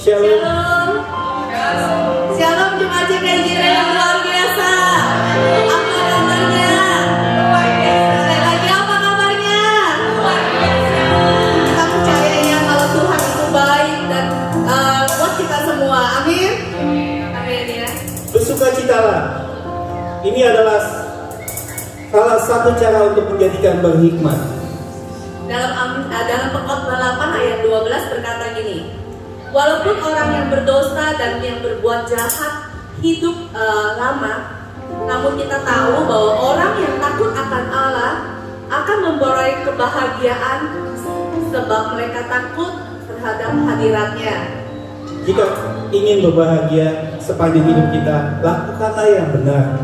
Shalom. Shalom jemaat GKI yang luar biasa. Apa kabarnya? Luar biasa. Sekali lagi apa kabarnya? Luar biasa. Kita percaya ya kalau Tuhan itu baik dan buat kita semua. Amin. Amin ya. Bersukacitalah. Ini adalah salah satu cara untuk menjadikan berhikmat. Dalam Pengkhotbah 8 ayat 12 berkata gini. Walaupun orang yang berdosa dan yang berbuat jahat hidup lama, namun kita tahu bahwa orang yang takut akan Allah akan memperoleh kebahagiaan sebab mereka takut terhadap hadiratnya. Jika ingin berbahagia sepanjang hidup kita, lakukanlah yang benar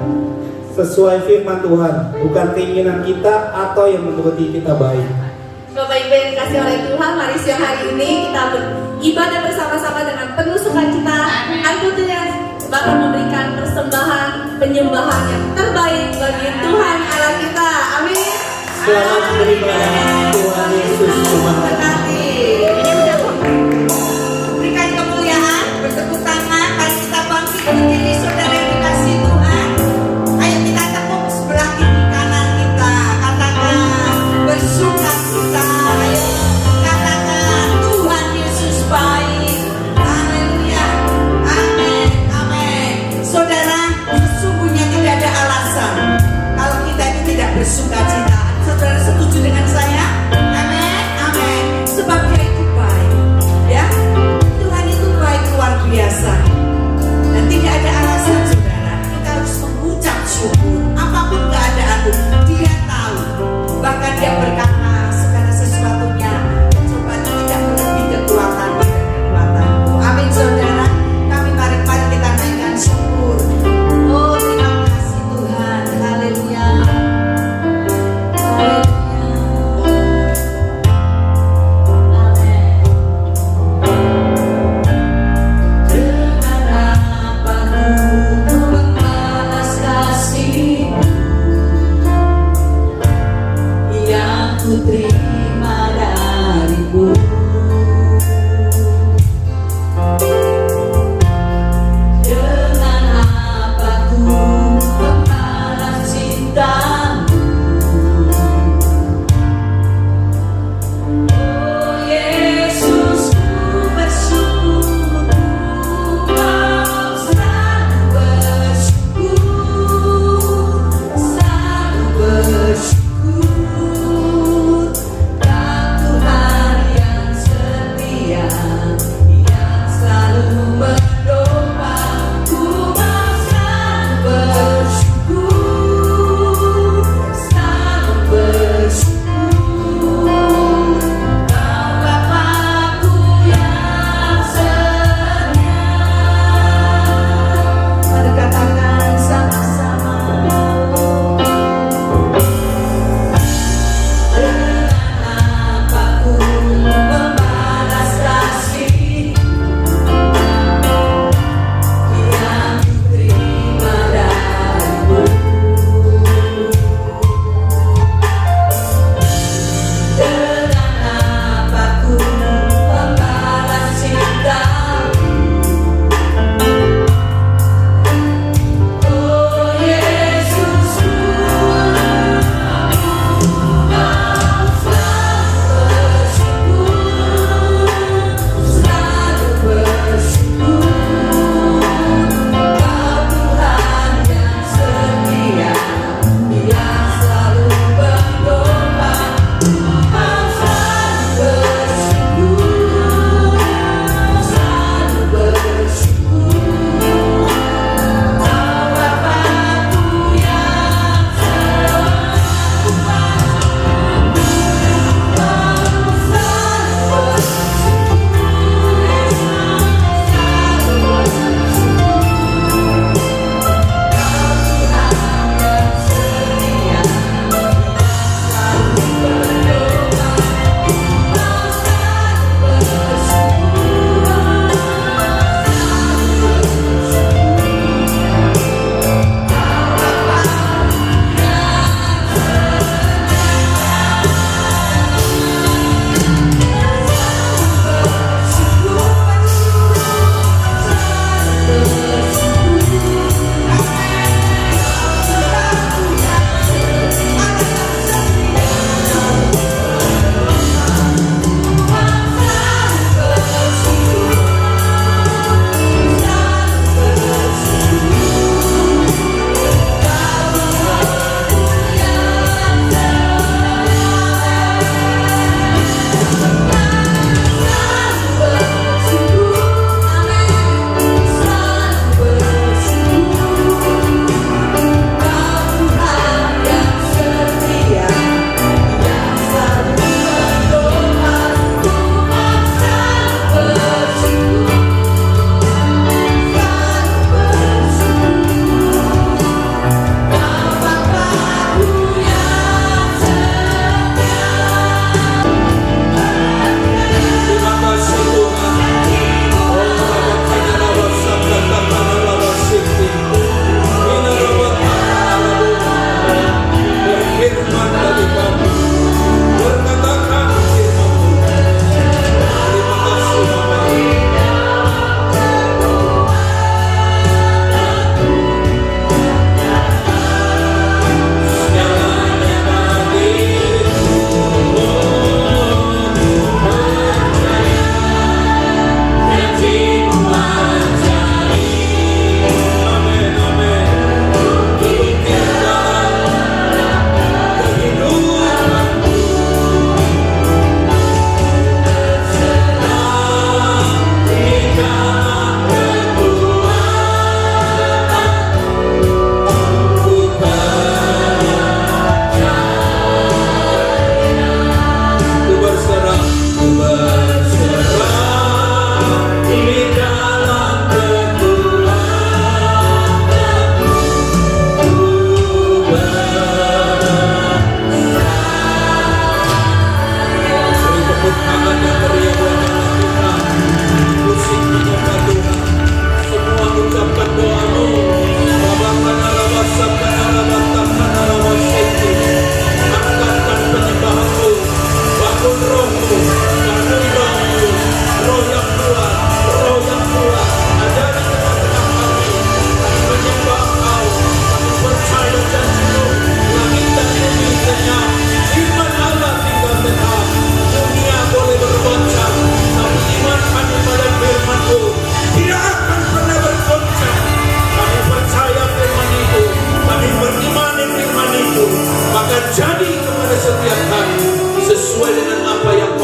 sesuai firman Tuhan, bukan keinginan kita atau yang menuruti kita baik. Bapak Ibu yang dikasih oleh Tuhan, mari siang hari ini kita beribadah bersama-sama dengan penuh sukacita. Tentunya bakal memberikan persembahan penyembahan yang terbaik bagi Tuhan Allah kita. Amin. Selamat beribadah. Tuhan Yesus memberkati. Berikan kemuliaan, bertepuk tangan, mari kita bangkit berdiri saudara yang dikasih Tuhan. Ayo kita tepuk sebelah kiri kanan kita, katakan bersukacita. Ayo katakan Tuhan Yesus baik. Haleluya. Amin. Amin. Saudara, sesungguhnya tidak ada alasan kalau kita ini tidak bersukacita. Saudara setuju dengan saya?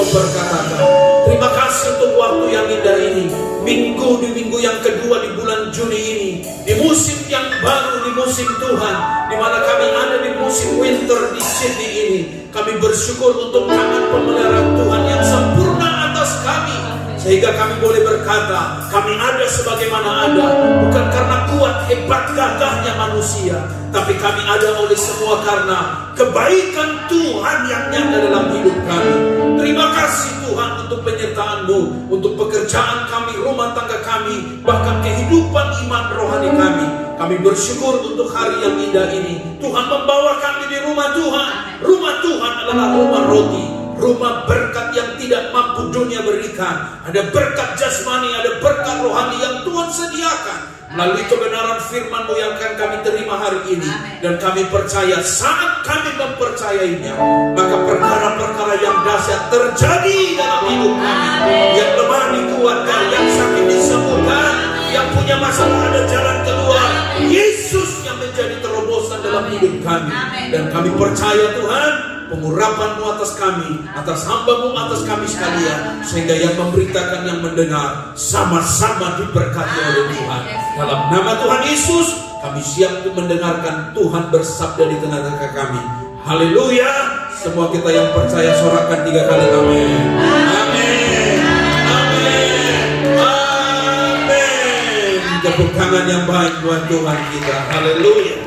memperkatakan, terima kasih untuk waktu yang indah ini. Minggu di minggu yang kedua di bulan Juni ini, di musim yang baru, di musim Tuhan, di mana kami ada di musim winter di Sydney ini. Kami bersyukur untuk tangan pemeliharaan Tuhan yang sempurna atas kami, sehingga kami boleh berkata, kami ada sebagaimana ada, bukan karena kuat hebat gagahnya manusia, tapi kami ada oleh semua karena kebaikan Tuhan yang nyata dalam hidup kami. Terima kasih Tuhan untuk penyertaan-Mu, untuk pekerjaan kami, rumah tangga kami, bahkan kehidupan iman rohani kami. Kami bersyukur untuk hari yang indah ini. Tuhan membawa kami di rumah Tuhan. Rumah Tuhan adalah rumah roti, rumah berkat yang tidak mampu dunia berikan. Ada berkat jasmani, ada berkat rohani yang Tuhan sediakan melalui kebenaran firman-Mu yang akan kami terima hari ini. Dan kami percaya saat kami mempercayainya, maka perkara-perkara yang dahsyat terjadi dalam hidup kami. Yang lemah dikuatkan, yang sakit disembuhkan, yang punya masalah ada jalan keluar. Yesus yang menjadi terobosan dalam hidup kami. Dan kami percaya Tuhan, pengurapan-Mu atas kami, atas hamba-Mu, atas kami sekalian, sehingga yang memberitakan, yang mendengar sama-sama diberkati oleh Tuhan. Dalam nama Tuhan Yesus, kami siap untuk mendengarkan Tuhan bersabda di tengah-tengah kami. Haleluya. Semua kita yang percaya sorakan 3 kali amin. Amin. Amin. Amin. Tepuk tangan yang baik buat Tuhan kita. Haleluya.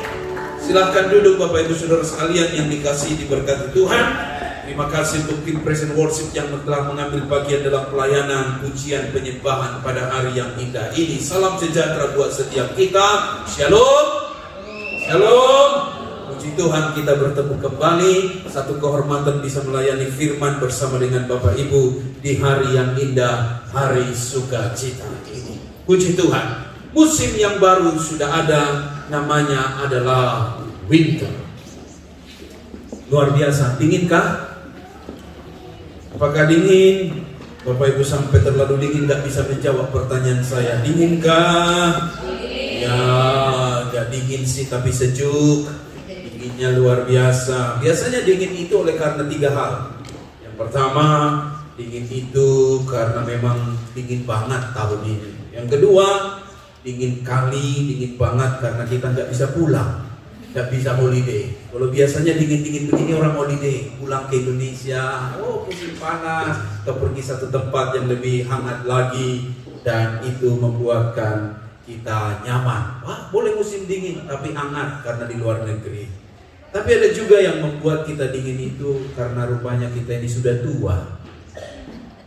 Silahkan duduk Bapak Ibu Saudara sekalian yang dikasihi diberkati Tuhan. Terima kasih untuk tim Praise and Worship yang telah mengambil bagian dalam pelayanan pujian penyembahan pada hari yang indah ini. Salam sejahtera buat setiap kita. Shalom. Shalom. Puji Tuhan, kita bertemu kembali. Satu kehormatan bisa melayani firman bersama dengan Bapak Ibu di hari yang indah, hari sukacita ini. Puji Tuhan. Musim yang baru sudah ada, namanya adalah winter. Luar biasa, dinginkah? Apakah dingin? Bapak Ibu sampai terlalu dingin gak bisa menjawab pertanyaan saya. Dinginkah? Ya, gak dingin sih tapi sejuk. Dinginnya luar biasa. Biasanya dingin itu oleh karena 3 hal. Yang pertama, dingin itu karena memang dingin banget tahun ini. Yang kedua, dingin kali, dingin banget karena kita nggak bisa pulang, nggak bisa holiday. Kalau biasanya dingin-dingin begini orang holiday, pulang ke Indonesia, musim panas, atau pergi satu tempat yang lebih hangat lagi, dan itu membuatkan kita nyaman. Wah, boleh musim dingin, tapi hangat karena di luar negeri. Tapi ada juga yang membuat kita dingin itu karena rupanya kita ini sudah tua.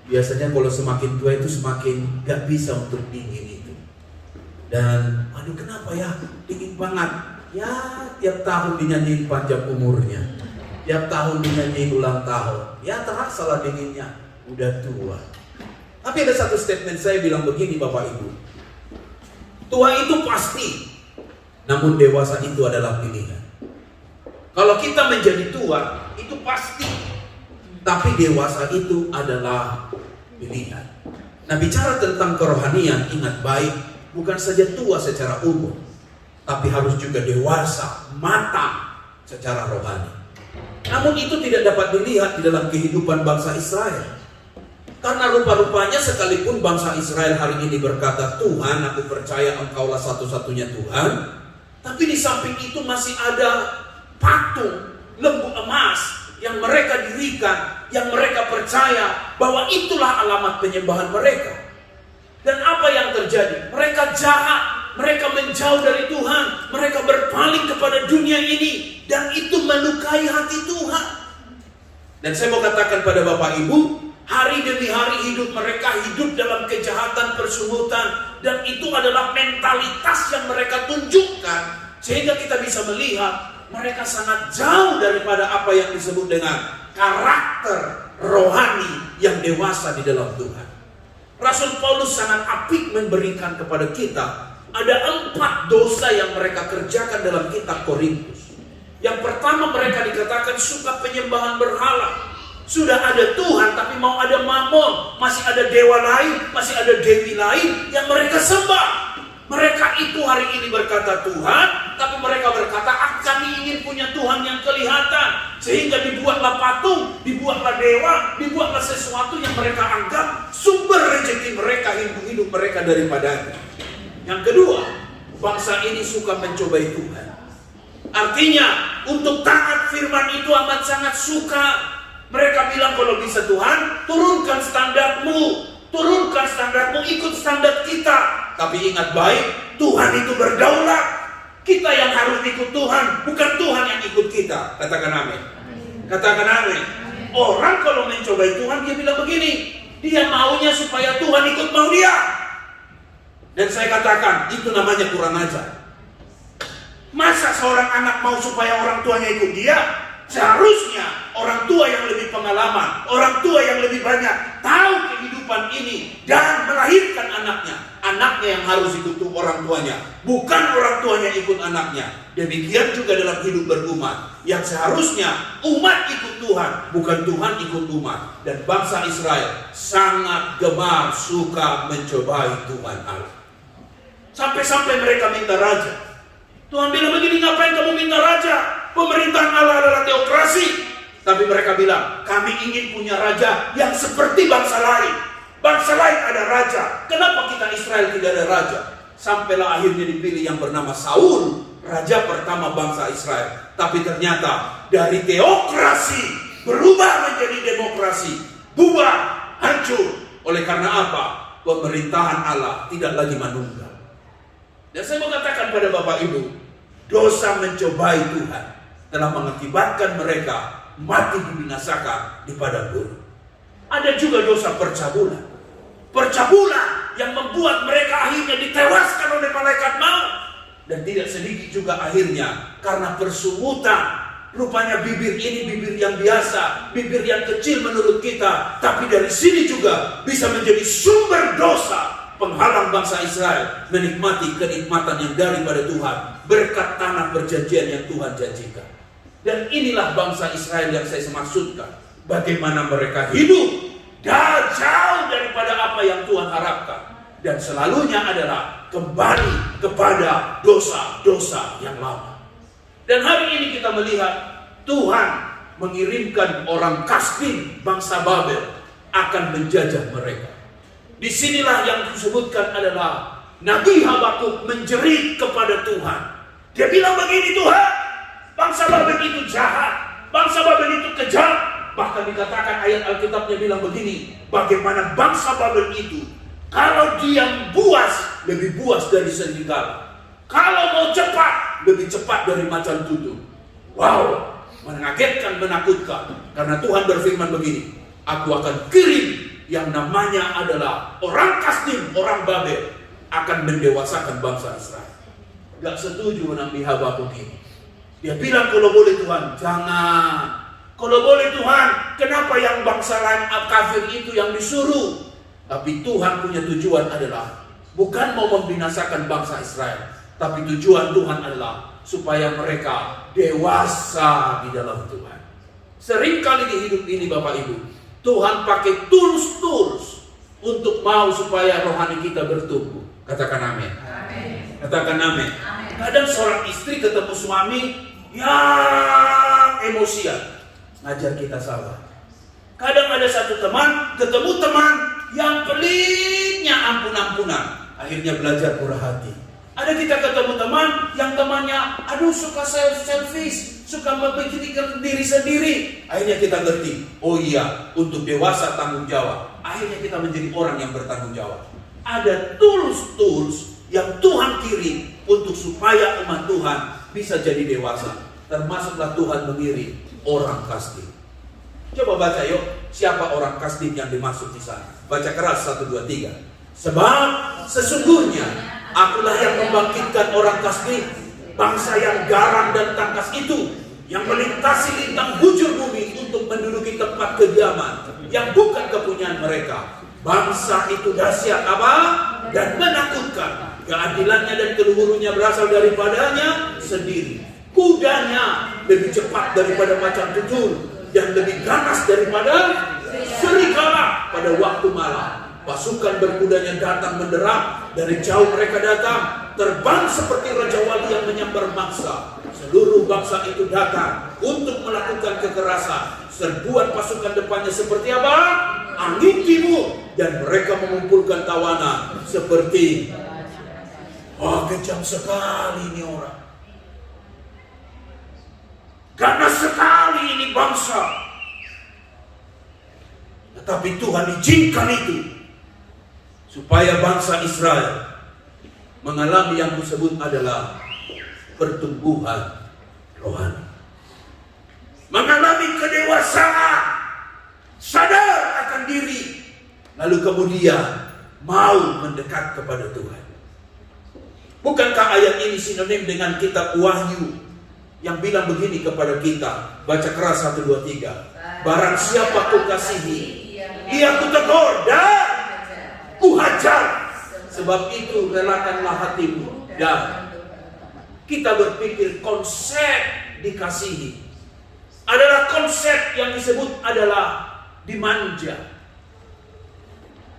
Biasanya kalau semakin tua itu semakin nggak bisa untuk dingin. Dan aduh kenapa ya dingin banget. Ya tiap tahun dinyanyiin panjang umurnya, tiap tahun dinyanyiin ulang tahun. Ya terasa lah dinginnya, udah tua. Tapi ada satu statement saya bilang begini Bapak Ibu, tua itu pasti, namun dewasa itu adalah pilihan. Kalau kita menjadi tua itu pasti, tapi dewasa itu adalah pilihan. Nah bicara tentang kerohanian, ingat baik, bukan saja tua secara umur, tapi harus juga dewasa, matang secara rohani. Namun itu tidak dapat dilihat di dalam kehidupan bangsa Israel. Karena rupa-rupanya sekalipun bangsa Israel hari ini berkata, Tuhan aku percaya engkaulah satu-satunya Tuhan, tapi di samping itu masih ada patung lembu emas yang mereka dirikan, yang mereka percaya bahwa itulah alamat penyembahan mereka. Dan apa yang terjadi? Mereka jahat, mereka menjauh dari Tuhan, mereka berpaling kepada dunia ini, dan itu melukai hati Tuhan. Dan saya mau katakan pada Bapak Ibu, hari demi hari hidup mereka hidup dalam kejahatan, persungutan, dan itu adalah mentalitas yang mereka tunjukkan, sehingga kita bisa melihat mereka sangat jauh daripada apa yang disebut dengan karakter rohani yang dewasa di dalam Tuhan. Rasul Paulus sangat apik memberikan kepada kita ada 4 dosa yang mereka kerjakan dalam kitab Korintus. Yang pertama, mereka dikatakan suka penyembahan berhala. Sudah ada Tuhan tapi mau ada mamon, masih ada dewa lain, masih ada dewi lain yang mereka sembah. Mereka itu hari ini berkata Tuhan, tapi mereka berkata kami ingin punya Tuhan yang kelihatan, sehingga dibuatlah patung, dibuatlah dewa, dibuatlah sesuatu yang mereka anggap sumber rezeki mereka, hidup mereka daripadanya. Yang kedua, bangsa ini suka mencobai Tuhan. Artinya, untuk taat firman itu amat sangat suka. Mereka bilang kalau bisa Tuhan, turunkan standarmu, ikut standar kita. Tapi ingat baik, Tuhan itu berdaulat. Kita yang harus ikut Tuhan, bukan Tuhan yang ikut kita. Katakan amin. Katakan amin. Orang kalau mencobai Tuhan, dia bilang begini, dia maunya supaya Tuhan ikut mau dia. Dan saya katakan, itu namanya kurang ajar. Masa seorang anak mau supaya orang tuanya ikut dia? Seharusnya orang tua yang lebih pengalaman, orang tua yang lebih banyak tahu kehidupan ini dan melahirkan anaknya. Anaknya yang harus ikut orang tuanya, bukan orang tuanya ikut anaknya. Demikian juga dalam hidup berumat, yang seharusnya umat ikut Tuhan, bukan Tuhan ikut umat. Dan bangsa Israel sangat gemar suka mencobai Tuhan Allah. Sampai-sampai mereka minta raja. Tuhan bilang begini, ngapain kamu minta raja? Pemerintahan Allah adalah teokrasi. Tapi mereka bilang, kami ingin punya raja yang seperti bangsa lain. Bangsa lain ada raja. Kenapa kita Israel tidak ada raja? Sampailah akhirnya dipilih yang bernama Saul, raja pertama bangsa Israel. Tapi ternyata dari teokrasi berubah menjadi demokrasi. Bubar, hancur. Oleh karena apa? Pemerintahan Allah tidak lagi menunggal. Dan saya mau katakan pada Bapak Ibu, dosa mencobai Tuhan telah mengakibatkan mereka mati dibinasakan di padang gurun. Ada juga dosa percabulan. Percabulan yang membuat mereka akhirnya ditewaskan oleh malaikat maut. Dan tidak sedikit juga akhirnya karena persungutan. Rupanya bibir ini bibir yang biasa, bibir yang kecil menurut kita, tapi dari sini juga bisa menjadi sumber dosa, penghalang bangsa Israel menikmati kenikmatan yang daripada Tuhan berkat tanah perjanjian yang Tuhan janjikan. Dan inilah bangsa Israel yang saya maksudkan. Bagaimana mereka hidup jauh daripada apa yang Tuhan harapkan. Dan selalunya adalah kembali kepada dosa-dosa yang lama. Dan hari ini kita melihat Tuhan mengirimkan orang Kasdim, bangsa Babel, akan menjajah mereka. Disinilah yang disebutkan adalah Nabi Habakuk menjerit kepada Tuhan. Dia bilang begini, Tuhan, bangsa Babel itu jahat, bangsa Babel itu kejam. Bahkan dikatakan ayat Alkitabnya bilang begini, bagaimana bangsa Babel itu, kalau dia buas, lebih buas dari serigala. Kalau mau cepat, lebih cepat dari macan tutul. Wow, mengagetkan, menakutkan. Karena Tuhan berfirman begini, aku akan kirim yang namanya adalah orang Kasdim, orang Babel, akan mendewasakan bangsa Israel. Gak setuju Nabi Habakuk ini. Dia bilang, kalau boleh Tuhan, jangan. Kalau boleh Tuhan, kenapa yang bangsa lain kafir itu yang disuruh? Tapi Tuhan punya tujuan adalah bukan mau membinasakan bangsa Israel, tapi tujuan Tuhan adalah supaya mereka dewasa di dalam Tuhan. Seringkali di hidup ini Bapak Ibu, Tuhan pakai tools untuk mau supaya rohani kita bertumbuh. Katakan amin. Katakan amin. Kadang seorang istri ketemu suami yang emosian, ngajar kita sabar. Kadang ada satu teman ketemu teman yang pelitnya ampun-ampunan, akhirnya belajar murah hati. Ada kita ketemu teman yang temannya suka selfish, suka memikirkan diri sendiri. Akhirnya kita ngerti, oh iya, untuk dewasa tanggung jawab. Akhirnya kita menjadi orang yang bertanggung jawab. Ada tools yang Tuhan kirim untuk supaya umat Tuhan bisa jadi dewasa. Termasuklah Tuhan mengirim orang Kasdim. Coba baca yuk, siapa orang Kasdim yang dimaksud di sana? Baca keras, 1, 2, 3. Sebab sesungguhnya akulah yang membangkitkan orang Kasdim, bangsa yang garang dan tangkas itu, yang melintasi lintang bujur bumi untuk menduduki tempat kediaman yang bukan kepunyaan mereka. Bangsa itu dahsyat apa? Dan menakutkan. Keadilannya dan keluhurunya berasal daripadanya sendiri. Kudanya lebih cepat daripada macan tutul dan lebih ganas daripada serigala pada waktu malam. Pasukan berkudanya datang menderap. Dari jauh mereka datang, terbang seperti Raja Wali yang menyambar mangsa. Seluruh bangsa itu datang untuk melakukan kekerasan. Serbuan pasukan depannya seperti apa? Angin timur. Dan mereka mengumpulkan tawanan seperti, wah, kejam sekali ini orang. Ganas sekali ini bangsa. Tetapi Tuhan izinkan itu supaya bangsa Israel mengalami yang disebut adalah pertumbuhan rohani, mengalami kedewasaan, sadar akan diri, lalu kemudian mau mendekat kepada Tuhan. Bukankah ayat ini sinonim dengan kitab Wahyu yang bilang begini kepada kita? Baca keras 1, 2, 3. Barang siapa kukasihi, ia kutegur dan kuhajar. Sebab itu relakanlah hatimu. Dan kita berpikir konsep dikasihi adalah konsep yang disebut adalah dimanja.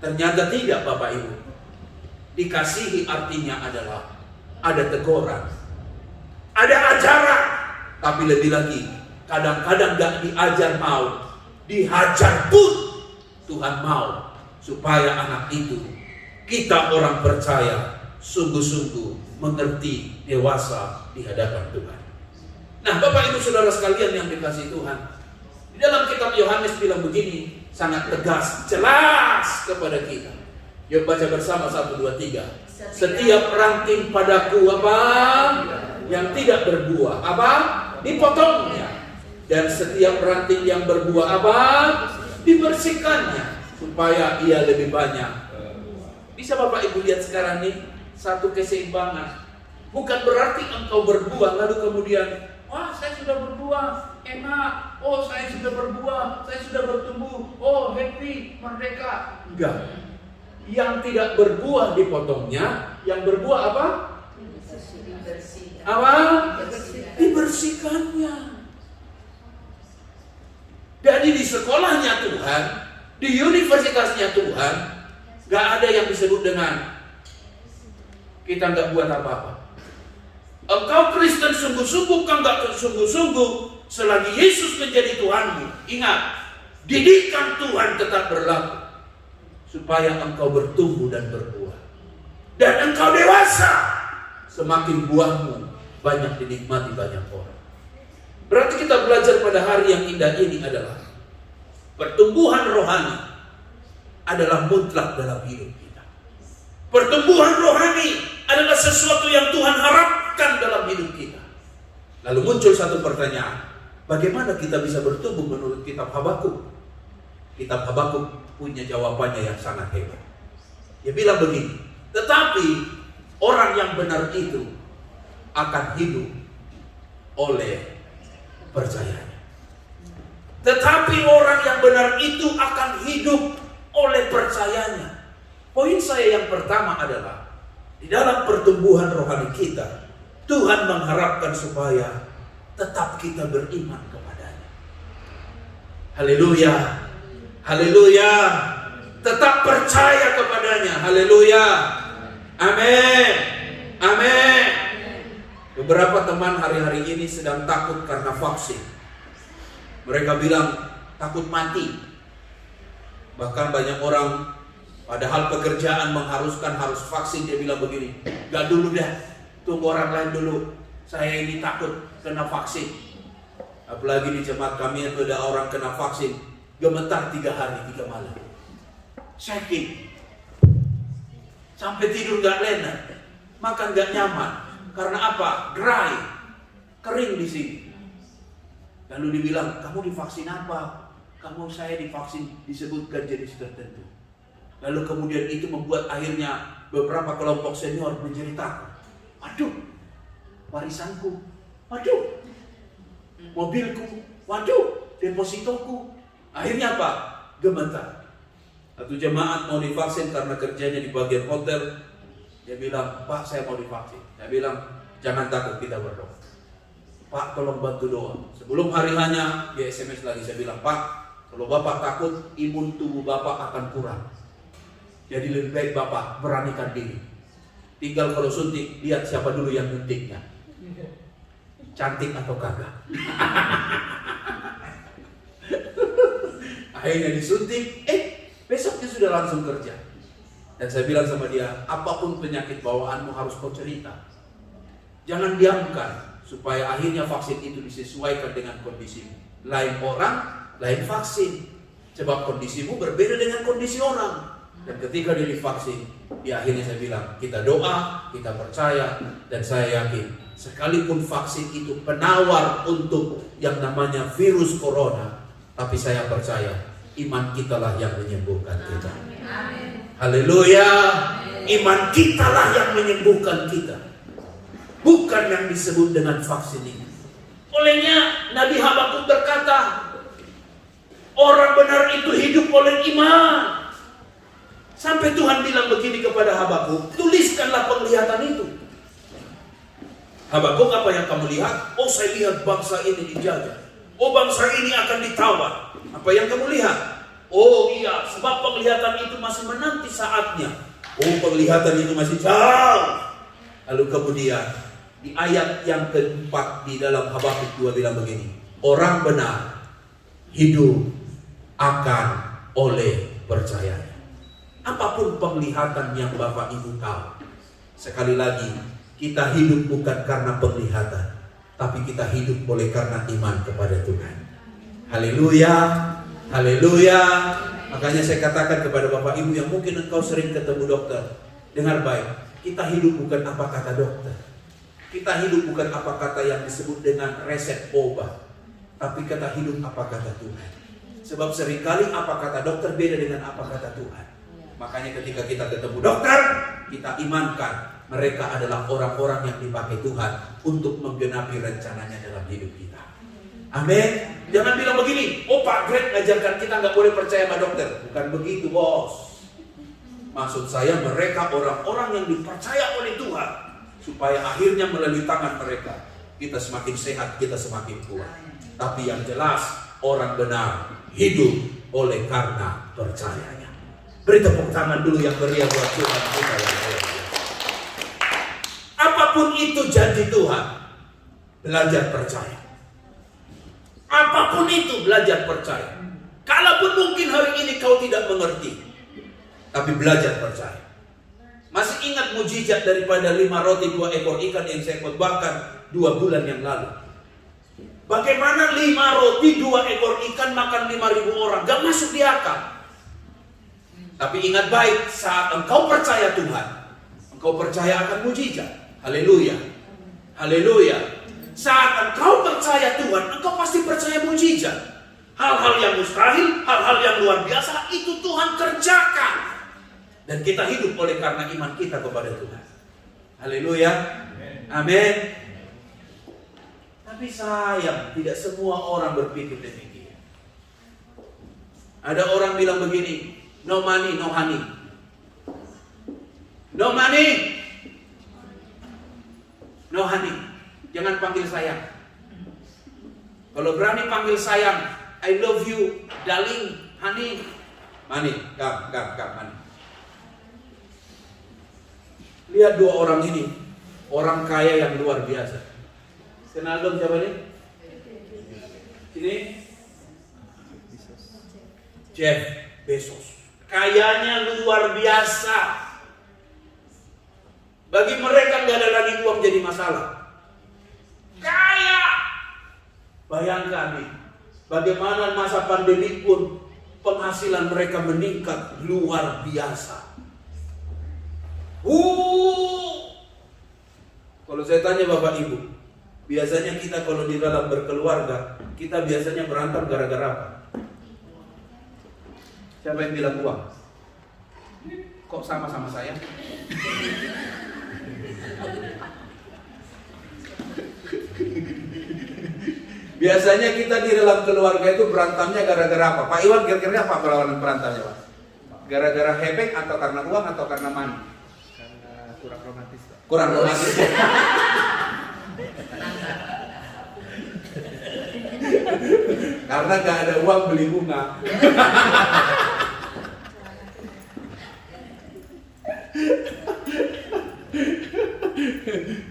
Ternyata tidak, Bapak Ibu. Dikasihi artinya adalah ada teguran, ada ajaran. Tapi lebih lagi, kadang-kadang gak diajar mau, dihajar pun Tuhan mau supaya anak itu, kita orang percaya, sungguh-sungguh mengerti, dewasa di hadapan Tuhan. Nah, Bapak Ibu Saudara sekalian yang dikasihi Tuhan, di dalam kitab Yohanes bilang begini, sangat tegas, jelas kepada kita. Yuk baca bersama 1, 2, 3. Setiap ranting padaku apa? Yang tidak berbuah apa? Dipotongnya. Dan setiap ranting yang berbuah apa? Dibersihkannya supaya ia lebih banyak. Bisa Bapak Ibu lihat sekarang nih, satu keseimbangan. Bukan berarti engkau berbuah lalu kemudian, wah, saya sudah berbuah, enak. Oh, saya sudah berbuah, saya sudah bertumbuh. Oh, happy, merdeka. Enggak. Yang tidak berbuah dipotongnya, yang berbuah apa? Apa? Dibersihkannya. Jadi di sekolahnya Tuhan, di universitasnya Tuhan, gak ada yang disebut dengan kita gak buat apa-apa. Engkau Kristen sungguh-sungguh, kan gak sungguh-sungguh, selagi Yesus menjadi Tuhanmu. Ingat, didikan Tuhan tetap berlaku supaya engkau bertumbuh dan berbuah. Dan engkau dewasa, semakin buahmu banyak dinikmati banyak orang. Berarti kita belajar pada hari yang indah ini adalah pertumbuhan rohani adalah mutlak dalam hidup kita. Pertumbuhan rohani adalah sesuatu yang Tuhan harapkan dalam hidup kita. Lalu muncul satu pertanyaan, bagaimana kita bisa bertumbuh menurut kitab Habakuk? Kitab Habakuk punya jawabannya yang sangat hebat. Dia bilang begini, tetapi orang yang benar itu akan hidup oleh percayanya. Tetapi orang yang benar itu akan hidup oleh percayanya. Poin saya yang pertama adalah, di dalam pertumbuhan rohani kita, Tuhan mengharapkan supaya tetap kita beriman kepadanya. Haleluya. Haleluya. Tetap percaya kepadanya. Haleluya. Amin. Amin. Beberapa teman hari-hari ini sedang takut karena vaksin. Mereka bilang takut mati. Bahkan banyak orang, padahal pekerjaan mengharuskan harus vaksin, dia bilang begini, gak dulu dah, tunggu orang lain dulu, saya ini takut kena vaksin. Apalagi di jemaat kami itu ada orang kena vaksin, gemetar 3 hari 3 malam, sakit, sampai tidur gak enak, makan gak nyaman. Karena apa? Dry, kering di sini. Lalu dibilang, kamu divaksin apa? Saya divaksin disebutkan jenis tertentu. Lalu kemudian itu membuat akhirnya beberapa kelompok senior menjadi takut. Waduh, warisanku, waduh, mobilku, waduh, depositoku. Akhirnya apa? Gemetar. Satu jemaat mau divaksin karena kerjanya di bagian hotel. Dia bilang, Pak, saya mau divaksin. Saya bilang, jangan takut, kita berdoa. Pak, tolong bantu doa. Sebelum hari hanya, dia SMS lagi. Saya bilang, Pak, kalau Bapak takut, imun tubuh Bapak akan kurang. Jadi lebih baik Bapak beranikan diri. Tinggal kalau suntik, lihat siapa dulu yang nyuntiknya. Cantik atau kagak. Akhirnya disuntik, besoknya sudah langsung kerja. Dan saya bilang sama dia, apapun penyakit bawaanmu harus kau cerita. Jangan diamkan, supaya akhirnya vaksin itu disesuaikan dengan kondisimu. Lain orang, lain vaksin. Sebab kondisimu berbeda dengan kondisi orang. Dan ketika dia divaksin, di akhirnya saya bilang, kita doa, kita percaya, dan saya yakin, sekalipun vaksin itu penawar untuk yang namanya virus corona, tapi saya percaya, iman kitalah yang menyembuhkan kita. Haleluya, iman kitalah yang menyembuhkan kita, bukan yang disebut dengan vaksin ini. Olehnya Nabi Habakuk berkata, orang benar itu hidup oleh iman. Sampai Tuhan bilang begini kepada Habakuk, tuliskanlah penglihatan itu. Habakuk, apa yang kamu lihat? Oh, saya lihat bangsa ini dijajah. Oh, bangsa ini akan ditawar. Apa yang kamu lihat? Oh iya, sebab penglihatan itu masih menanti saatnya. Oh, penglihatan itu masih jauh. Lalu kemudian di ayat yang keempat di dalam Habakuk 2 bilang begini, orang benar hidup akan oleh percaya. Apapun penglihatan yang Bapak Ibu tahu, sekali lagi, kita hidup bukan karena penglihatan, tapi kita hidup oleh karena iman kepada Tuhan. Haleluya, haleluya. Makanya saya katakan kepada Bapak Ibu yang mungkin engkau sering ketemu dokter, dengar baik, kita hidup bukan apa kata dokter. Kita hidup bukan apa kata yang disebut dengan resep obat, tapi kita hidup apa kata Tuhan. Sebab seringkali apa kata dokter beda dengan apa kata Tuhan. Makanya ketika kita ketemu dokter, kita imankan mereka adalah orang-orang yang dipakai Tuhan untuk menggenapi rencananya dalam hidup kita. Amin. Jangan bilang begini, oh Pak Greg ngajarkan kita nggak boleh percaya sama dokter. Bukan begitu, bos. Maksud saya mereka orang-orang yang dipercaya oleh Tuhan, supaya akhirnya melalui tangan mereka kita semakin sehat, kita semakin kuat. Tapi yang jelas orang benar hidup oleh karena percayanya. Beri tepuk tangan dulu yang meriah buat Tuhan kita yang luar biasa. Apapun itu janji Tuhan, belajar percaya. Apapun itu belajar percaya. Kalaupun mungkin hari ini kau tidak mengerti, tapi belajar percaya. Masih ingat mujizat daripada 5 roti 2 ekor ikan yang saya khotbahkan 2 bulan yang lalu? Bagaimana 5 roti 2 ekor ikan makan 5.000 orang? Gak masuk di akal. Tapi ingat baik, saat engkau percaya Tuhan, engkau percaya akan mujizat. Haleluya, haleluya. Saat engkau percaya Tuhan, engkau pasti percaya mujizat. Hal-hal yang mustahil, hal-hal yang luar biasa, itu Tuhan kerjakan. Dan kita hidup oleh karena iman kita kepada Tuhan. Haleluya, amin. Tapi sayang, tidak semua orang berpikir demikian. Ada orang bilang begini, no money, no honey. No money, no honey. Jangan panggil sayang. Kalau berani panggil sayang, I love you, darling, honey. Money, come, honey. Lihat 2 orang ini, orang kaya yang luar biasa. Kenal dong siapa ini? Ini Jeff Bezos. Kayanya luar biasa. Bagi mereka nggak ada lagi uang jadi masalah. Kaya. Bayangkan nih, bagaimana masa pandemi pun penghasilan mereka meningkat luar biasa. Kalau saya tanya Bapak Ibu, biasanya kita kalau di dalam berkeluarga, kita biasanya berantem gara-gara apa? Siapa yang bilang uang? Kok sama-sama saya? Biasanya kita di dalam keluarga itu berantemnya gara-gara apa? Pak Iwan kira-kira apa perlawanan berantemnya, Pak? Gara-gara hebek atau karena uang atau karena money? Karena kurang romantis, Pak. Kurang romantis. Karena gak ada uang beli bunga.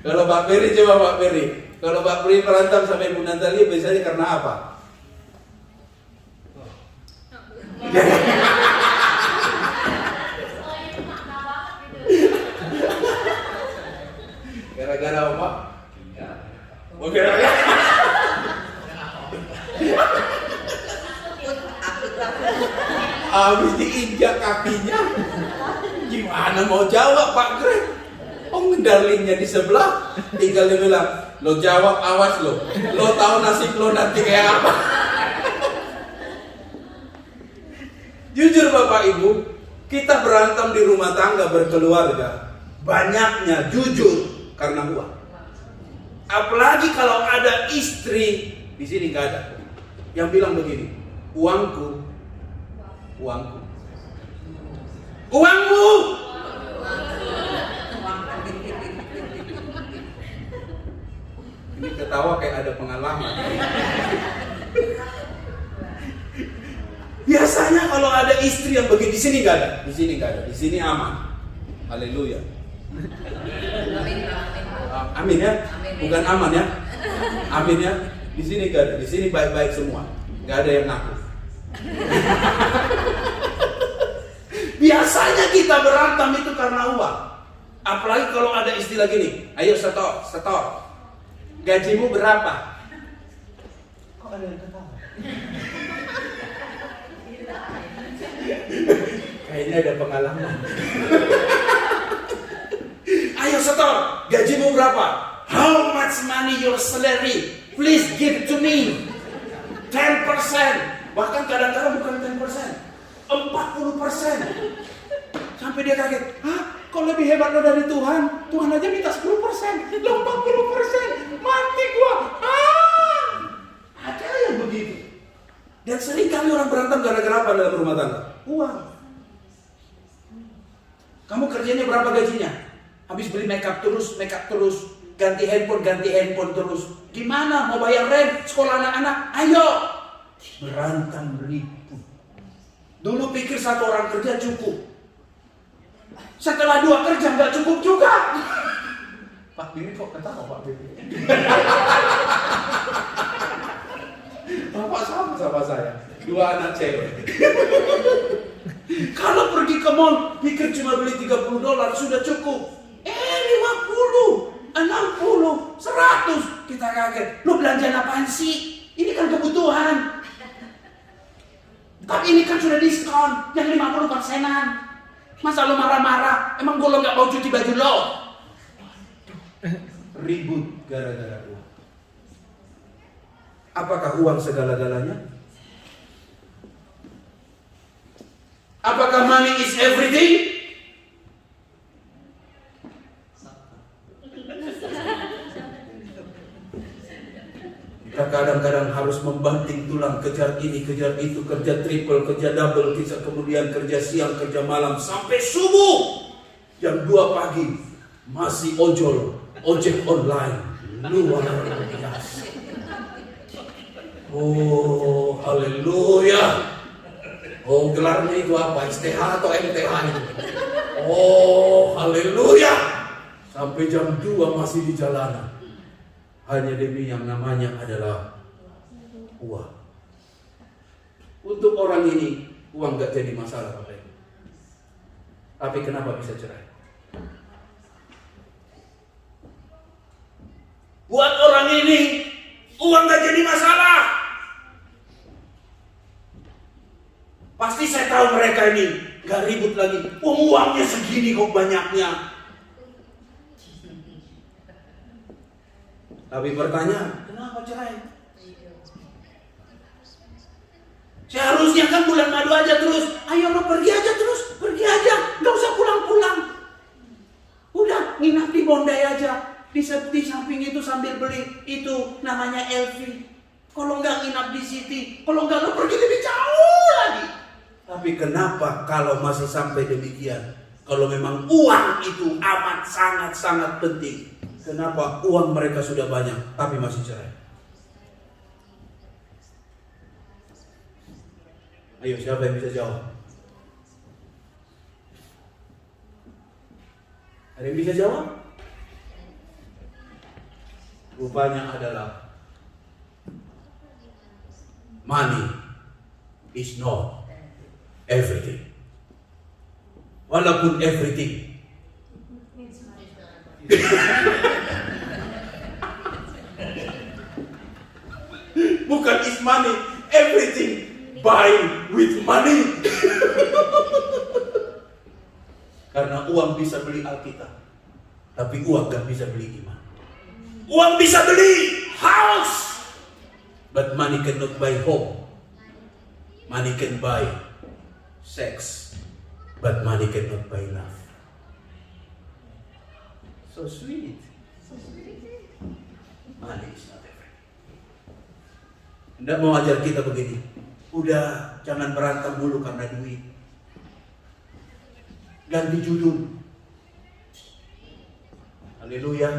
Kalau Pak Peri, coba Pak Peri. Kalau Pak Peri berantem sama Ibu Natalia biasanya karena apa? Gara-gara apa? Oh, gara-gara. Habis diinjak kakinya. Gimana mau jawab Pak Greg? Oh, darlingnya di sebelah, tinggal dia bilang, lo jawab, awas lo tahu nasib lo nanti kayak apa. Jujur Bapak Ibu, kita berantem di rumah tangga berkeluarga, banyaknya jujur karena uang. Apalagi kalau ada istri, di sini nggak ada yang bilang begini, uangku, uangku, uangmu. Ini ketawa kayak ada pengalaman. Biasanya kalau ada istri yang begini, di sini nggak ada, di sini nggak ada, di sini aman. Haleluya. Amin ya, bukan aman ya. Amin ya. Di sini nggak ada, di sini baik-baik semua, nggak ada yang ngaku. Biasanya kita berantem itu karena uang. Apalagi kalau ada istilah gini, ayo setor, setor. Gajimu berapa? Kok ada yang ketawa? Kayaknya ada pengalaman. Ayo setor, gajimu berapa? How much money your salary? Please give to me. 10%. Bahkan kadang-kadang bukan 10%, 40%. Sampai dia kaget, hah? Kok lebih hebat lo dari Tuhan? Tuhan aja minta 10%, lo 40%. Mati gua. Ada yang begitu. Dan sering kali orang berantem gara-gara apa dalam rumah tangga? Uang. Kamu kerjanya berapa gajinya? Habis beli make up terus, ganti handphone terus. Gimana mau bayar rent, sekolah anak-anak? Ayo. Berantem ribut. Dulu pikir satu orang kerja cukup. Setelah 2 kerja nggak cukup juga. Pak Bibi kok ketawa Pak Bibi? Bapak sama saya, 2 anak cewek. Kalau pergi ke mall, pikir cuma beli $30 sudah cukup. 50, 60, 100. Kita kaget. Lu belanjaan apaan sih? Ini kan kebutuhan. Tapi ini kan sudah diskon, yang 50%-an. Masa lo marah-marah? Emang gue lo gak mau cuci baju lo? Ribut gara-gara uang. Apakah uang segala-galanya? Apakah money is everything? Kita kadang-kadang harus membanting tulang, kejar ini, kejar itu, kerja triple, kerja double, bisa kemudian kerja siang, kerja malam, sampai subuh. Jam 2 pagi, masih ojek online. Luar biasa. Oh, haleluya. Oh, gelarnya itu apa? STH atau MTH itu? Oh, haleluya. Sampai jam 2 masih di jalanan. Hanya demi yang namanya adalah uang. Untuk orang ini, uang gak jadi masalah Bapak Ibu. Tapi kenapa bisa cerai? Buat orang ini, uang gak jadi masalah. Pasti saya tahu mereka ini gak ribut lagi. Uangnya segini kok banyaknya. Tapi pertanyaan, kenapa cerai? Seharusnya kan bulan madu aja terus. Ayo lo pergi aja terus, pergi aja, nggak usah pulang-pulang. Udah nginap di Bondai aja, di samping itu sambil beli itu namanya LV. Kalau nggak nginap di City, kalau nggak lo pergi lebih jauh lagi. Tapi kenapa kalau masih sampai demikian? Kalau memang uang itu amat sangat penting. Kenapa uang mereka sudah banyak, tapi masih cerai? Ayo, siapa yang bisa jawab? Ada yang bisa jawab? rupanya adalah money is not everything. Walaupun everything bukan is money, everything buy with money. Karena uang bisa beli Alkitab, tapi uang gak bisa beli iman. Uang bisa beli house, but money cannot buy home. Money can buy sex, but money cannot buy love. So sweet. Money is not everything. Hendak mau ajar kita begini, udah jangan berantem dulu karena duit. Ganti judul. Haleluya.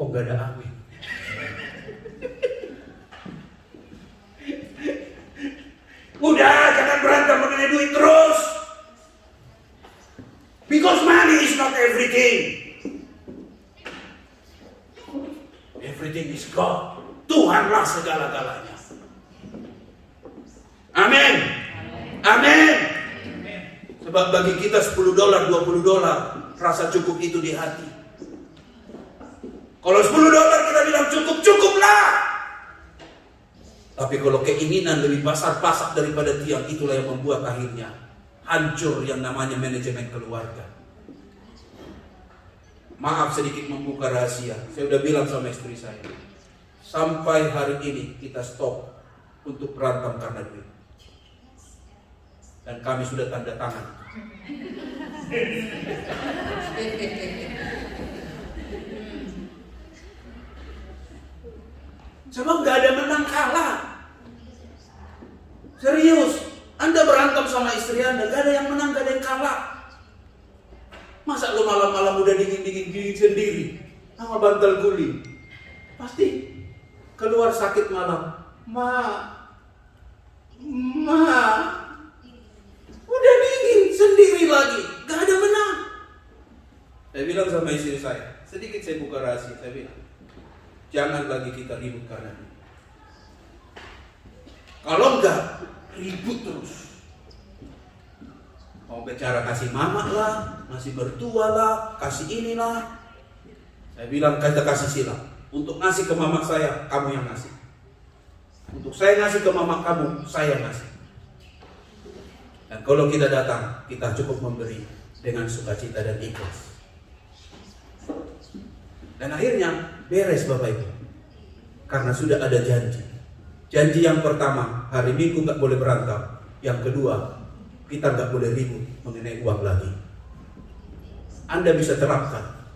Oh, gak ada amin. Udah jangan berantem mengenai duit terus. Because money is not everything. Everything is God. Tuhanlah segala-galanya. Amin. Amin. Sebab bagi kita $10, $20, rasa cukup itu di hati. Kalau $10 kita bilang cukup, cukuplah. Tapi kalau keinginan lebih pasak daripada tiang, itulah yang membuat akhirnya hancur yang namanya manajemen keluarga. Maaf sedikit membuka rahasia. Saya udah bilang sama istri saya, sampai hari ini kita stop untuk berantem karena duit. Dan kami sudah tanda tangan. Sebab gak ada menang kalah. Serius, Anda berantem sama istri Anda, gak ada yang menang, gak ada yang kalah. Masa lu malam-malam udah dingin sendiri sama bantal guling? Pasti keluar sakit malam. Ma, udah dingin sendiri lagi, gak ada menang. Saya bilang sama istri saya, sedikit saya buka rahasia, saya bilang, jangan lagi kita ribut karena ini. Kalau enggak, ribut terus. Mau bicara kasih mama lah, kasih mertua lah, kasih inilah. Saya bilang kita kasih silang. Untuk ngasih ke mama saya, kamu yang ngasih. Untuk saya ngasih ke mama kamu, saya ngasih. Dan kalau kita datang, kita cukup memberi dengan sukacita dan ikhlas. Dan akhirnya beres Bapak Ibu. Karena sudah ada janji. Janji yang pertama, hari Minggu gak boleh berantem. Yang kedua, kita gak boleh ribut mengenai uang lagi. Anda bisa terapkan.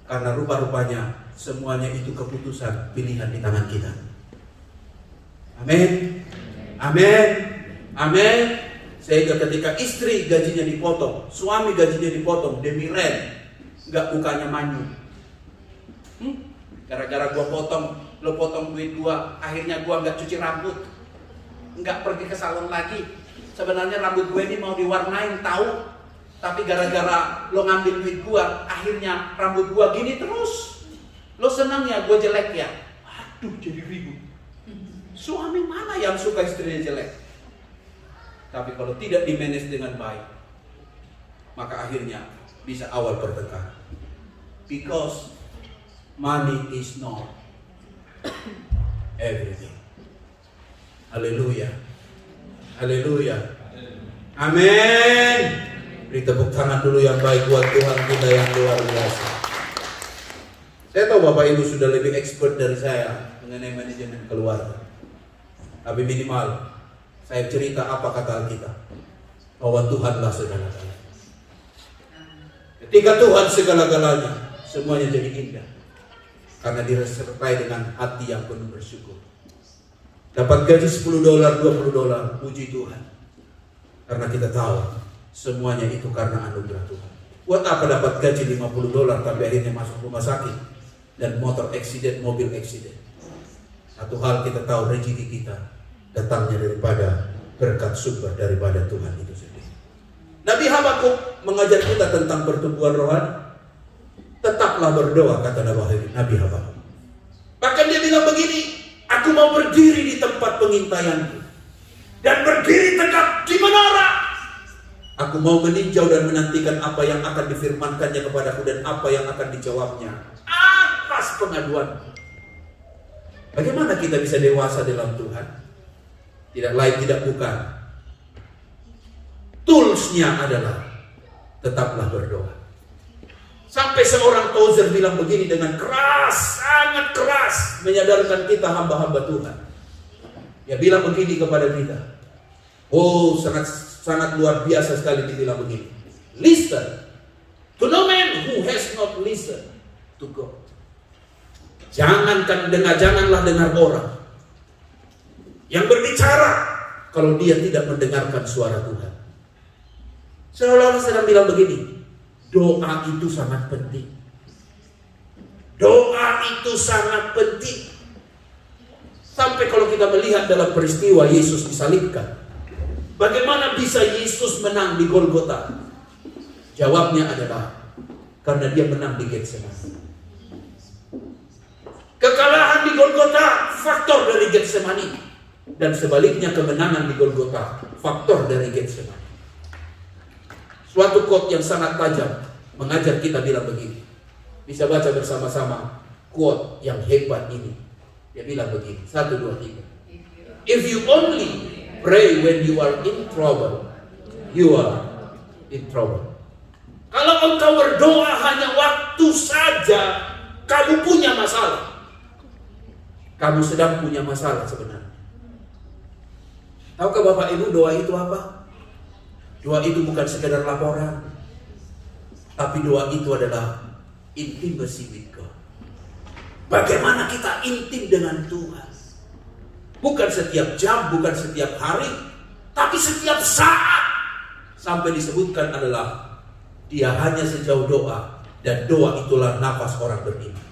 Karena rupa-rupanya semuanya itu keputusan pilihan di tangan kita. Amin. Amin. Amin. Sehingga ketika istri gajinya dipotong, suami gajinya dipotong demi rent, gak bukannya manyu. Gara-gara gua potong, lo potong duit gua, akhirnya gua nggak cuci rambut, nggak pergi ke salon lagi. Sebenarnya rambut gue ini mau diwarnain tahu, tapi gara-gara lo ngambil duit gua, akhirnya rambut gua gini terus. Lo senang ya gua jelek ya? Aduh, jadi ribut. Suami mana yang suka istrinya jelek? Tapi kalau tidak di-manage dengan baik, maka akhirnya bisa awal pertengkaran. Because money is not everything. Haleluya. Haleluya. Amin. Beri tepuk tangan dulu yang baik buat Tuhan kita yang luar biasa. Saya tahu Bapak Ibu sudah lebih expert dari saya mengenai manajemen keluarga. Tapi minimal saya cerita apa kata Alkitab, bahwa Tuhanlah segala-galanya. Ketika Tuhan segala-galanya, semuanya jadi indah. Karena disertai dengan hati yang penuh bersyukur. Dapat gaji $10, $20, puji Tuhan. Karena kita tahu semuanya itu karena anugerah Tuhan. Buat apa dapat gaji $50 tapi akhirnya masuk rumah sakit dan motor eksiden, mobil eksiden. Satu hal kita tahu, rezeki kita datangnya daripada berkat sumber daripada Tuhan itu sendiri. Nabi Habakuk mengajar kita tentang pertumbuhan rohani. Tetaplah berdoa, kata Nabi Habakuk. berdiri di tempat pengintaianku dan berdiri tegak di menara. Aku mau meninjau dan menantikan apa yang akan difirmankannya kepadaku dan apa yang akan dijawabnya atas pengaduan. Bagaimana kita bisa dewasa dalam Tuhan? Tidak lain tidak bukan, toolsnya adalah tetaplah berdoa. Sampai seorang Tozer bilang begini dengan keras, sangat keras, menyadarkan kita hamba-hamba Tuhan. Dia bilang begini kepada kita. Oh, sangat luar biasa sekali dibilang begini. Listen to no man who has not listened to God. Janganlah dengar orang yang berbicara kalau dia tidak mendengarkan suara Tuhan. Seolah-olah sedang bilang begini, doa itu sangat penting. Doa itu sangat penting. Sampai kalau kita melihat dalam peristiwa Yesus disalibkan, bagaimana bisa Yesus menang di Golgota? Jawabnya adalah karena dia menang di Getsemani. Kekalahan di Golgota faktor dari Getsemani, dan sebaliknya kemenangan di Golgota faktor dari Getsemani. Suatu quote yang sangat tajam mengajar kita bilang begini. Bisa baca bersama-sama quote yang hebat ini. Dia bilang begini, 1, 2, 3. If you only pray when you are in trouble, you are in trouble. Kalau engkau berdoa hanya waktu saja kamu punya masalah, kamu sedang punya masalah sebenarnya. Tahukah Bapak Ibu doa itu apa? Doa itu bukan sekedar laporan, tapi doa itu adalah intimacy with God. Bagaimana kita intim dengan Tuhan? Bukan setiap jam, bukan setiap hari, tapi setiap saat. Sampai disebutkan adalah dia hanya sejauh doa, dan doa itulah nafas orang beriman.